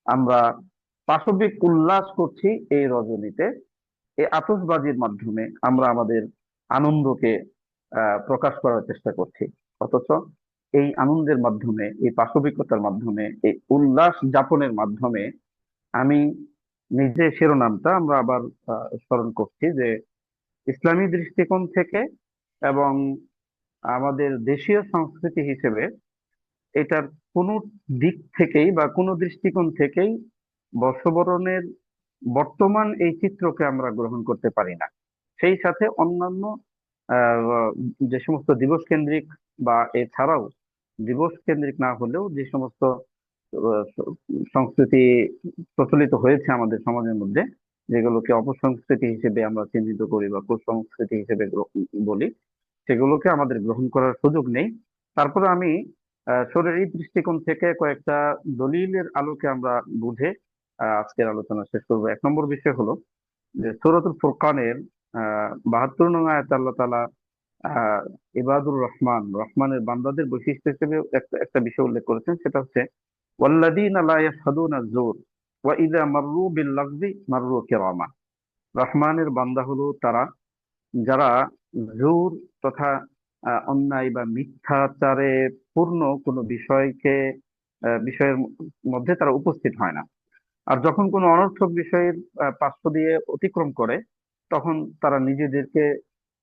আমরা পাশবিক উল্লাস করছি এই রজনীতে, এই আতশবাজির মাধ্যমে আমরা আমাদের আনন্দকে প্রকাশ করার চেষ্টা করছি, অথচ এই আনন্দের মাধ্যমে, এই পাশবিকতার মাধ্যমে, এই উল্লাস যাপনের মাধ্যমে আমি নিজে শিরোনামটা আমরা আবার স্মরণ করছি যে ইসলামী দৃষ্টিকোণ থেকে এবং আমাদের দেশীয় সংস্কৃতি হিসেবে এটার কোনো দিক থেকেই বা কোনো দৃষ্টিকোণ থেকেই বর্ষবরণের বর্তমান এই চিত্রকে আমরা গ্রহণ করতে পারি না। সেই সাথে অন্যান্য যে সমস্ত দিবস কেন্দ্রিক বা এছাড়াও দিবস কেন্দ্রিক না হলেও যে সমস্ত আহ, সংস্কৃতি প্রচলিত হয়েছে আমাদের সমাজের মধ্যে, যেগুলোকে অপসংস্কৃতি হিসেবে আমরা চিহ্নিত করি বা কুসংস্কৃতি হিসেবে বলি, সেগুলোকে আমাদের গ্রহণ করার সুযোগ নেই। তারপরে আমি শরীরী দৃষ্টিকোণ থেকে কয়েকটা দলিলের আলোকে আমরা বুঝে আজকের আলোচনা শেষ করবো। 1 নম্বর বিষয় হলো যে সূরাতুল ফুরকানের 72 নং আয়াতে আল্লাহ তাআলা আহ ইবাদুর রহমান, রহমানের বান্দাদের বৈশিষ্ট্য হিসেবে একটা একটা বিষয় উল্লেখ করেছেন, সেটা হচ্ছে ওয়াল্লাযীনা লা ইয়াশহাদুনা যুর ওয়া ইযা মাররু বিল লাগযি মাররু কিরামা। রহমানের বান্দা হলো তারা যারা জোর তথা অন্যায় বা মিথ্যাচারে পূর্ণ কোনো বিষয়ের মধ্যে তারা উপস্থিত হয় না। আর যখন কোনো অনর্থক বিষয়ের পার্শ্ব দিয়ে অতিক্রম করে, তখন তারা নিজেদেরকে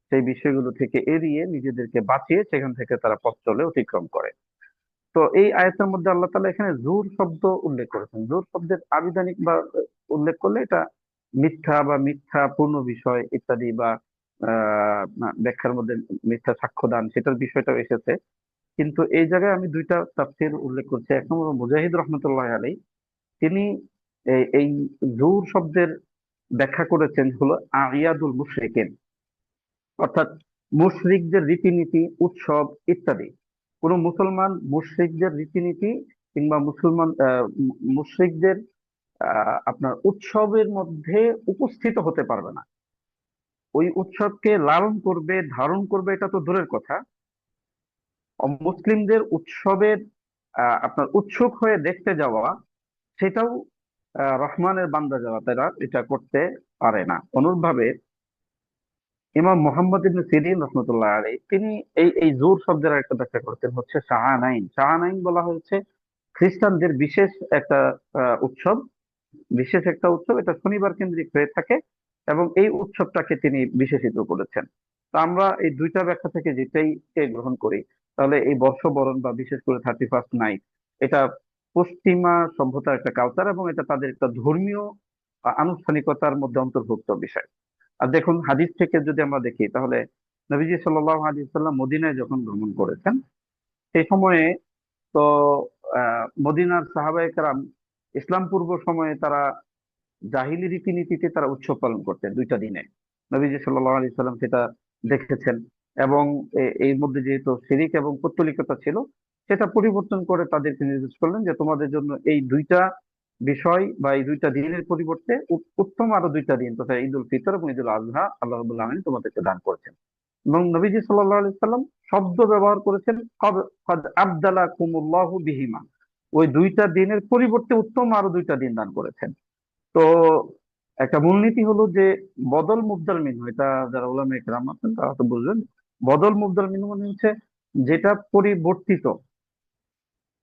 সেই বিষয়গুলো থেকে এড়িয়ে নিজেদেরকে বাঁচিয়ে সেখান থেকে তারা পথ চলে অতিক্রম করে। তো এই আয়াতের মধ্যে আল্লাহ তাআলা এখানে জুর শব্দ উল্লেখ করেছেন। জুর শব্দের আবিধানিক বা উল্লেখ করলে এটা মিথ্যা বা মিথ্যা পূর্ণ বিষয় ইত্যাদি বা ব্যাখ্যার মধ্যে মিথ্যা সাক্ষ্যদান, সেটার বিষয়টাও এসেছে। কিন্তু এই জায়গায় আমি দুইটা তাফসীর উল্লেখ করছি। 1 নম্বর মুজাহিদ রহমতুল্লাহ আলাই, তিনি এই জুর শব্দের ব্যাখ্যা করেছেন হলো আয়াদুল মুশরিকিন, অর্থাৎ মুশরিকদের রীতিনীতি, উৎসব ইত্যাদি। কোন মুসলমান মুশরিকদের রীতিনীতি কিংবা মুশরিকদের আপনার উৎসবের মধ্যে উপস্থিত হতে পারবে না। ওই উৎসবকে লালন করবে, ধারণ করবে, এটা তো দূরের কথা, মুসলিমদের উৎসবের আপনার উৎসুক হয়ে দেখতে যাওয়া, সেটাও রহমানের বান্দা যাওয়া তারা এটা করতে পারে না। অনুরূপভাবে ইমাম মোহাম্মদ ইবনে সিরিন রহমতুল্লাহ আলাইহি, তিনি এই জোর শব্দের একটা ব্যাখ্যা করতেন হচ্ছে শাআনাইন। শাআনাইন বলা হয়েছে খ্রিস্টানদের বিশেষ একটা উৎসব, বিশেষ একটা উৎসব, এটা শনিবার কেন্দ্রিক হয়ে থাকে এবং এই উৎসবটাকে তিনি বিশেষিত করেছেন। তো আমরা এই দুইটা ব্যাখ্যা থেকে যেটাই গ্রহণ করি, তাহলে এই বর্ষবরণ বা বিশেষ করে 31st নাইট, এটা পশ্চিমা সভ্যতার একটা কালচার এবং এটা তাদের একটা ধর্মীয় আনুষ্ঠানিকতার মধ্যে অন্তর্ভুক্ত বিষয়। আর দেখুন, হাদিস থেকে যদি আমরা দেখি তাহলে নবীজি সাল্লাল্লাহু আলাইহি সাল্লাম মদিনায় যখন ভ্রমণ করেছেন, সেই সময়ে তো মদিনার সাহাবায়ে কেরাম ইসলাম পূর্ব সময়ে তারা জাহিলি রীতিনীতিতে তারা উৎসব পালন করতেন 2টা দিনে। নবীজি সাল্লাল্লাহু আলাইহি সাল্লাম সেটা দেখেছেন এবং এর মধ্যে যেহেতু শিরিক এবং পৌত্তলিকতা ছিল, সেটা পরিবর্তন করে তাদেরকে নির্দেশ করলেন যে তোমাদের জন্য এই দুইটা বিষয় বা এই 2টা দিনের পরিবর্তে উত্তম আরো 2টা দিন, তথা ঈদ উল ফিতর এবং ঈদ উল আজহা আল্লাহ রাব্বুল আলামিন তোমাদেরকে দান করেছেন। এবং নবীজি সাল্লাল্লাহু আলাইহি সাল্লাম শব্দ ব্যবহার করেছেন কদ কদ আবদালাকুমুল্লাহু বিহিমা, ওই 2টা দিনের পরিবর্তে উত্তম আরো 2টা দিন দান করেছেন। তো একটা মূলনীতি হলো যে বদল মুবদাল মিনহু, এটা যারা উলামায়ে কেরাম আছেন তারা তো বুঝবেন। বদল মুবদাল মিনহু মানে হচ্ছে যেটা পরিবর্তিত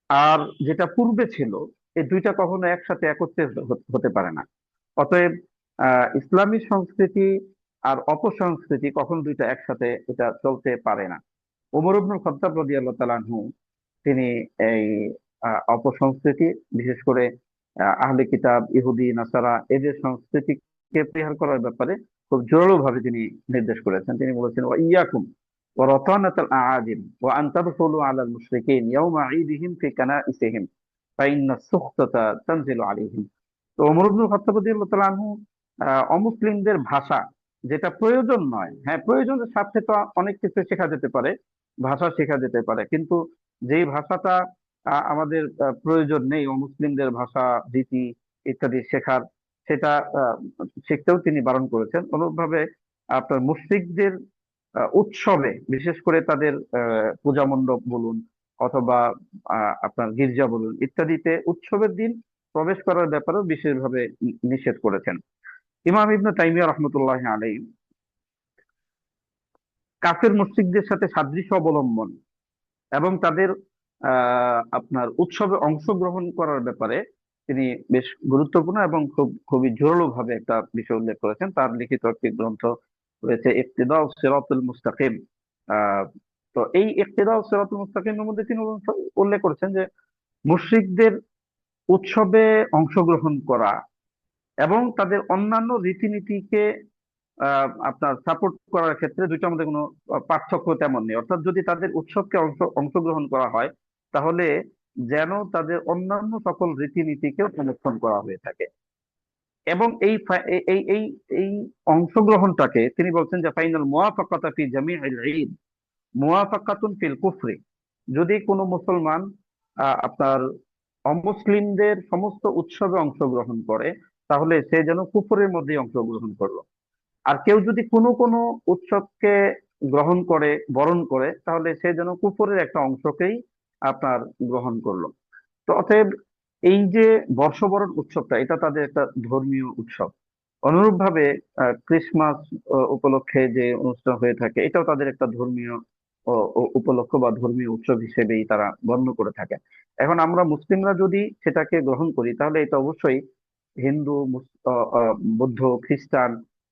আর যেটা পূর্বে ছিল, এই দুইটা কখনো একসাথে একত্রে হতে পারে না। অতএব ইসলামী সংস্কৃতি আর অপসংস্কৃতি কখনো দুইটা একসাথে এটা চলতে পারে না। ওমর ইবনুল খাত্তাব রাদিয়াল্লাহু তাআলা আনহু, তিনি এই অপসংস্কৃতি, বিশেষ করে আহলে কিতাব, ইহুদি, নাসারা, এদের সংস্কৃতিকে পরিহার করার ব্যাপারে খুব জোরালো ভাবে তিনি নির্দেশ করেছেন। তিনি বলেছেন ওয়া ইয়াকুম ওয়া রাতানাতাল আআজিম ওয়া আন তাদখুলু আলাল মুশরিকিন ইয়াওমা ঈদিহিম ফি কানাইসিহিম ফাইন্না সুখতাতা তানজিলু আলাইহিম। তো ওমর ইবনুল খাত্তাব রাদিয়াল্লাহু তাআলা আনহু অমুসলিমদের ভাষা, যেটা প্রয়োজন নয়, হ্যাঁ প্রয়োজনের স্বার্থে তো অনেক কিছু শেখা যেতে পারে, ভাষা শেখা যেতে পারে, কিন্তু যেই ভাষাটা আমাদের প্রয়োজন নেই, অমুসলিমদের ভাষা, রীতি ইত্যাদি শেখার, সেটা শিখতেও তিনি বারণ করেছেন। অনুরূপভাবে আপনার মুশরিকদের উৎসবে, বিশেষ করে তাদের পূজা মণ্ডপ বলুন অথবা আপনার গির্জা বলুন ইত্যাদিতে উৎসবের দিন প্রবেশ করার ব্যাপারেও বিশেষভাবে নিষেধ করেছেন। ইমাম ইবনে তাইমিয়া রহমতুল্লাহ আলাইহি, কাফের মুশরিকদের সাথে সাদৃশ্য অবলম্বন এবং তাদের আপনার উৎসবে অংশগ্রহণ করার ব্যাপারে তিনি বেশ গুরুত্বপূর্ণ এবং খুবই জোরালো ভাবে একটা বিষয় উল্লেখ করেছেন। তার লিখিত একটি গ্রন্থ রয়েছে ইকতিদাউ সিরাতুল মুস্তাকিম। আহ তো এই ইকতিদাউ সিরাতুল মুস্তাকিমের মধ্যে তিনি উল্লেখ করেছেন যে মুশরিকদের উৎসবে অংশগ্রহণ করা এবং তাদের অন্যান্য রীতিনীতিকে আপনার সাপোর্ট করার ক্ষেত্রে দুইটার মধ্যে কোনো পার্থক্য তেমন নেই। অর্থাৎ যদি তাদের উৎসবকে অংশগ্রহণ করা হয়, তাহলে যেন তাদের অন্যান্য সকল রীতিনীতিকেও সমর্থন করা হয়ে থাকে। এবং এই অংশগ্রহণটাকে তিনি বলছেন যে ফাইনাল মুওয়াফাকাতা ফি জামিউল ঈদ মুওয়াফাকাতুন ফিল কুফরি। যদি কোনো মুসলমান আপনার অমুসলিমদের সমস্ত উৎসবে অংশগ্রহণ করে, তাহলে সে যেন কুফরের মধ্যে অংশগ্রহণ করলো। আর কেউ যদি কোনো কোনো উৎসবকে গ্রহণ করে, বরণ করে, তাহলে সে যেন কুফরের একটা অংশকেই আপনার গ্রহণ করলো। তো অতএব এই যে বর্ষবরণ উৎসবটা, এটা তাদের একটা ধর্মীয় উৎসব। অনুরূপভাবে ক্রিসমাস উপলক্ষে যে অনুষ্ঠান হয়ে থাকে, এটাও তাদের একটা ধর্মীয় উপলক্ষ বা ধর্মীয় উৎসব হিসেবেই তারা গণ্য করে থাকে। এখন আমরা মুসলিমরা যদি সেটাকে গ্রহণ করি, তাহলে এটা অবশ্যই হিন্দু, বৌদ্ধ, খ্রিস্টান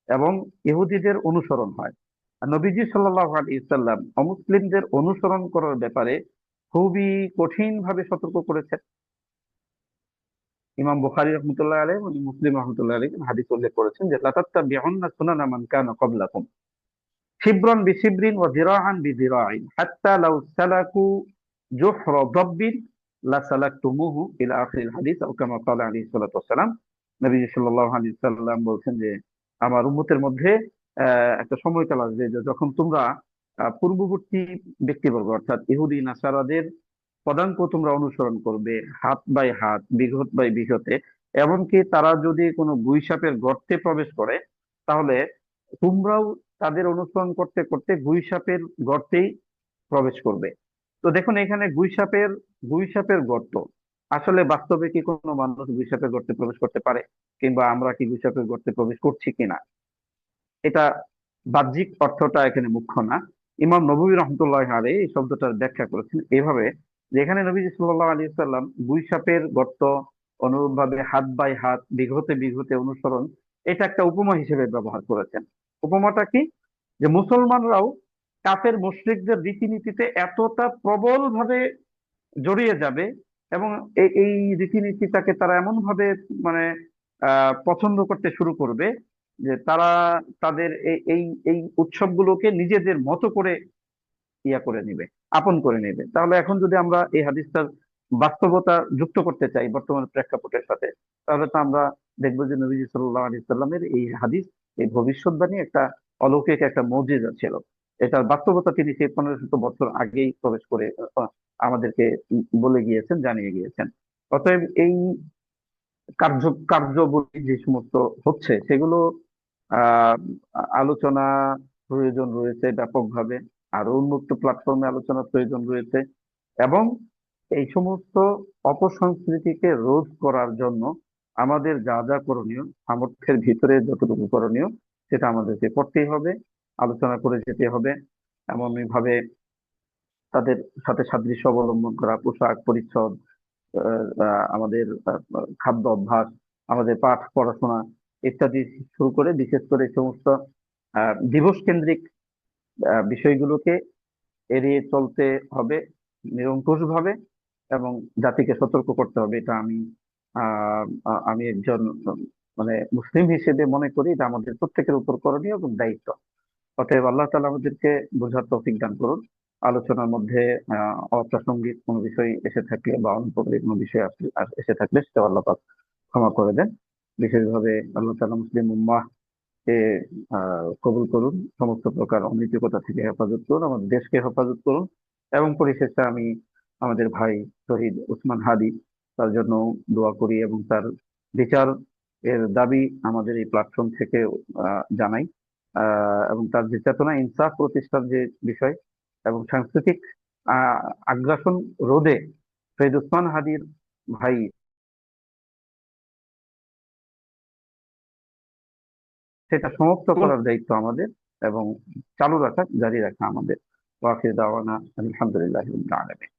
এবং ইহুদিদের অনুসরণ হয়। আর নবীজি সাল্লাল্লাহু আলাইহি সাল্লাম অমুসলিমদের অনুসরণ করার ব্যাপারে খুবই কঠিন ভাবে সতর্ক করেছেন। ইমাম বুখারী রহমতুল্লাহ আলাইহি এবং মুসলিম রহমতুল্লাহ আলাইহি হাদিস উল্লেখ করেছেন যে লাতাত্তাবিউন্না সুনানা মান কানা ক্বাবলাকুম শিবরান বিশিবরিন ওয়া যিরাআন বিযিরাইন হাত্তা লাউ সালাকু জুহরা দাব্বিন লাসালাকতুমুহু ইলা আখিরিল হাদিস আও কামা ক্বালা আলাইহিস সালাতু ওয়াস সালাম। নবী সাল্লাল্লাহু আলাইহি সাল্লাম বলছেন যে আমার উম্মতের মধ্যে একটা সময়কাল আসবে যে যখন তোমরা পূর্ববর্তী ব্যক্তিবর্গ অর্থাৎ ইহুদি নাসারাদের পদাঙ্ক তোমরা অনুসরণ করবে, হাত বাই হাত, বিঘত বাই বিঘতে। এমনকি তারা যদি কোনো গুইসাপের গর্তে প্রবেশ করে, তাহলে তোমরাও তাদের অনুসরণ করতে করতে গুইসাপের গর্তেই প্রবেশ করবে। তো দেখুন এখানে গুইসাপের গর্ত, আসলে বাস্তবে কি কোনো মানুষ গুইসাপের গর্তে প্রবেশ করতে পারে, কিংবা আমরা কি গুইসাপের গর্তে প্রবেশ করছি কিনা, এটা বাহ্যিক অর্থটা এখানে মুখ্য না। ইমাম নববী রহমতুল্লাহ আলাইহি এই শব্দটার ব্যাখ্যা করেছেন এইভাবে, যেখানে নবীজি সাল্লাল্লাহু আলাইহি সাল্লাম গুইসাপের গর্ত, অনুরূপভাবে হাত বাই হাত, বিঘতে বিঘতে অনুসরণ, এটা একটা উপমা হিসেবে ব্যবহার করেছেন। উপমাটা কি? যে মুসলমানরাও কাফের মুশরিকদের রীতিনীতিতে এতটা প্রবল ভাবে জড়িয়ে যাবে এবং এই রীতিনীতিটাকে তারা এমন ভাবে মানে পছন্দ করতে শুরু করবে যে তারা তাদের এই এই এই উৎসবগুলোকে নিজেদের মতো করে ইয়া করে নেবে, আপন করে নেবে। তাহলে এখন যদি আমরা এই হাদিসটার বাস্তবতা যুক্ত করতে চাই বর্তমান প্রেক্ষাপটের সাথে, তাহলে তো আমরা দেখবো যে নবীজি সাল্লাল্লাহু আলাইহি সাল্লামের এই হাদিস, এই ভবিষ্যৎবাণী একটা অলৌকিক একটা মুজিজা ছিল। এটার বাস্তবতা তিনি সেই 1500 বছর আগেই প্রবেশ করে আমাদেরকে বলে গিয়েছেন, জানিয়ে গিয়েছেন। অতএব এই কার্যবলী যে সমস্ত হচ্ছে, সেগুলো আহ আলোচনা প্রয়োজন রয়েছে ব্যাপকভাবে, আরো উন্মুক্ত প্ল্যাটফর্মে আলোচনার প্রয়োজন রয়েছে। এবং এই সমস্ত অপসংস্কৃতিকে রোধ করার জন্য আমাদের যা যা করণীয়, সামর্থ্যের ভিতরে যতটুকু করণীয়, সেটা আমাদেরকে করতেই হবে, আলোচনা করে যেতে হবে। এমনই ভাবে তাদের সাথে সাদৃশ্য অবলম্বন করা, পোশাক পরিচ্ছদ, আমাদের খাদ্য অভ্যাস, আমাদের পাঠ পড়াশোনা ইত্যাদি শুরু করে, বিশেষ করে এই সমস্ত দিবস কেন্দ্রিক বিষয়গুলোকে এড়িয়ে চলতে হবে নিরঙ্কুশ ভাবে, এবং জাতিকে সতর্ক করতে হবে। এটা আমি একজন মানে মুসলিম হিসেবে মনে করি এটা আমাদের প্রত্যেকের উপর করণীয় এবং দায়িত্ব। অতএব আল্লাহ তাআলা আমাদেরকে বোঝার তৌফিক দান করুন। আলোচনার মধ্যে অপ্রাসঙ্গিক কোনো বিষয় এসে থাকলে বা অনুপযোগী কোনো বিষয় এসে থাকলে সেটা আল্লাহ পাক ক্ষমা করে দেন। বিশেষভাবে আল্লাহ তাআলা মুসলিম উম্মাহ কে কবুল করুন, সমস্ত প্রকার অনৈতিকতা থেকে হেফাজত করুন, আমাদের দেশকে হেফাজত করুন। এবং পরিশেষে আমি আমাদের ভাই শহীদ উসমান হাদি, তার জন্য দোয়া করি এবং তার বিচার এর দাবি আমাদের এই প্ল্যাটফর্ম থেকে জানাই। এবং তার যে চেতনা, ইনসাফ প্রতিষ্ঠার যে বিষয় এবং সাংস্কৃতিক আহ আগ্রাসন রোধে শহীদ উসমান হাদির ভাই সেটা সমাপ্ত করার দায়িত্ব আমাদের। এবং চালু রাখা, জারি রাখা আমাদের। ওয়া আখির দাওয়ানা আলহামদুলিল্লাহি রাব্বিল আলামিন।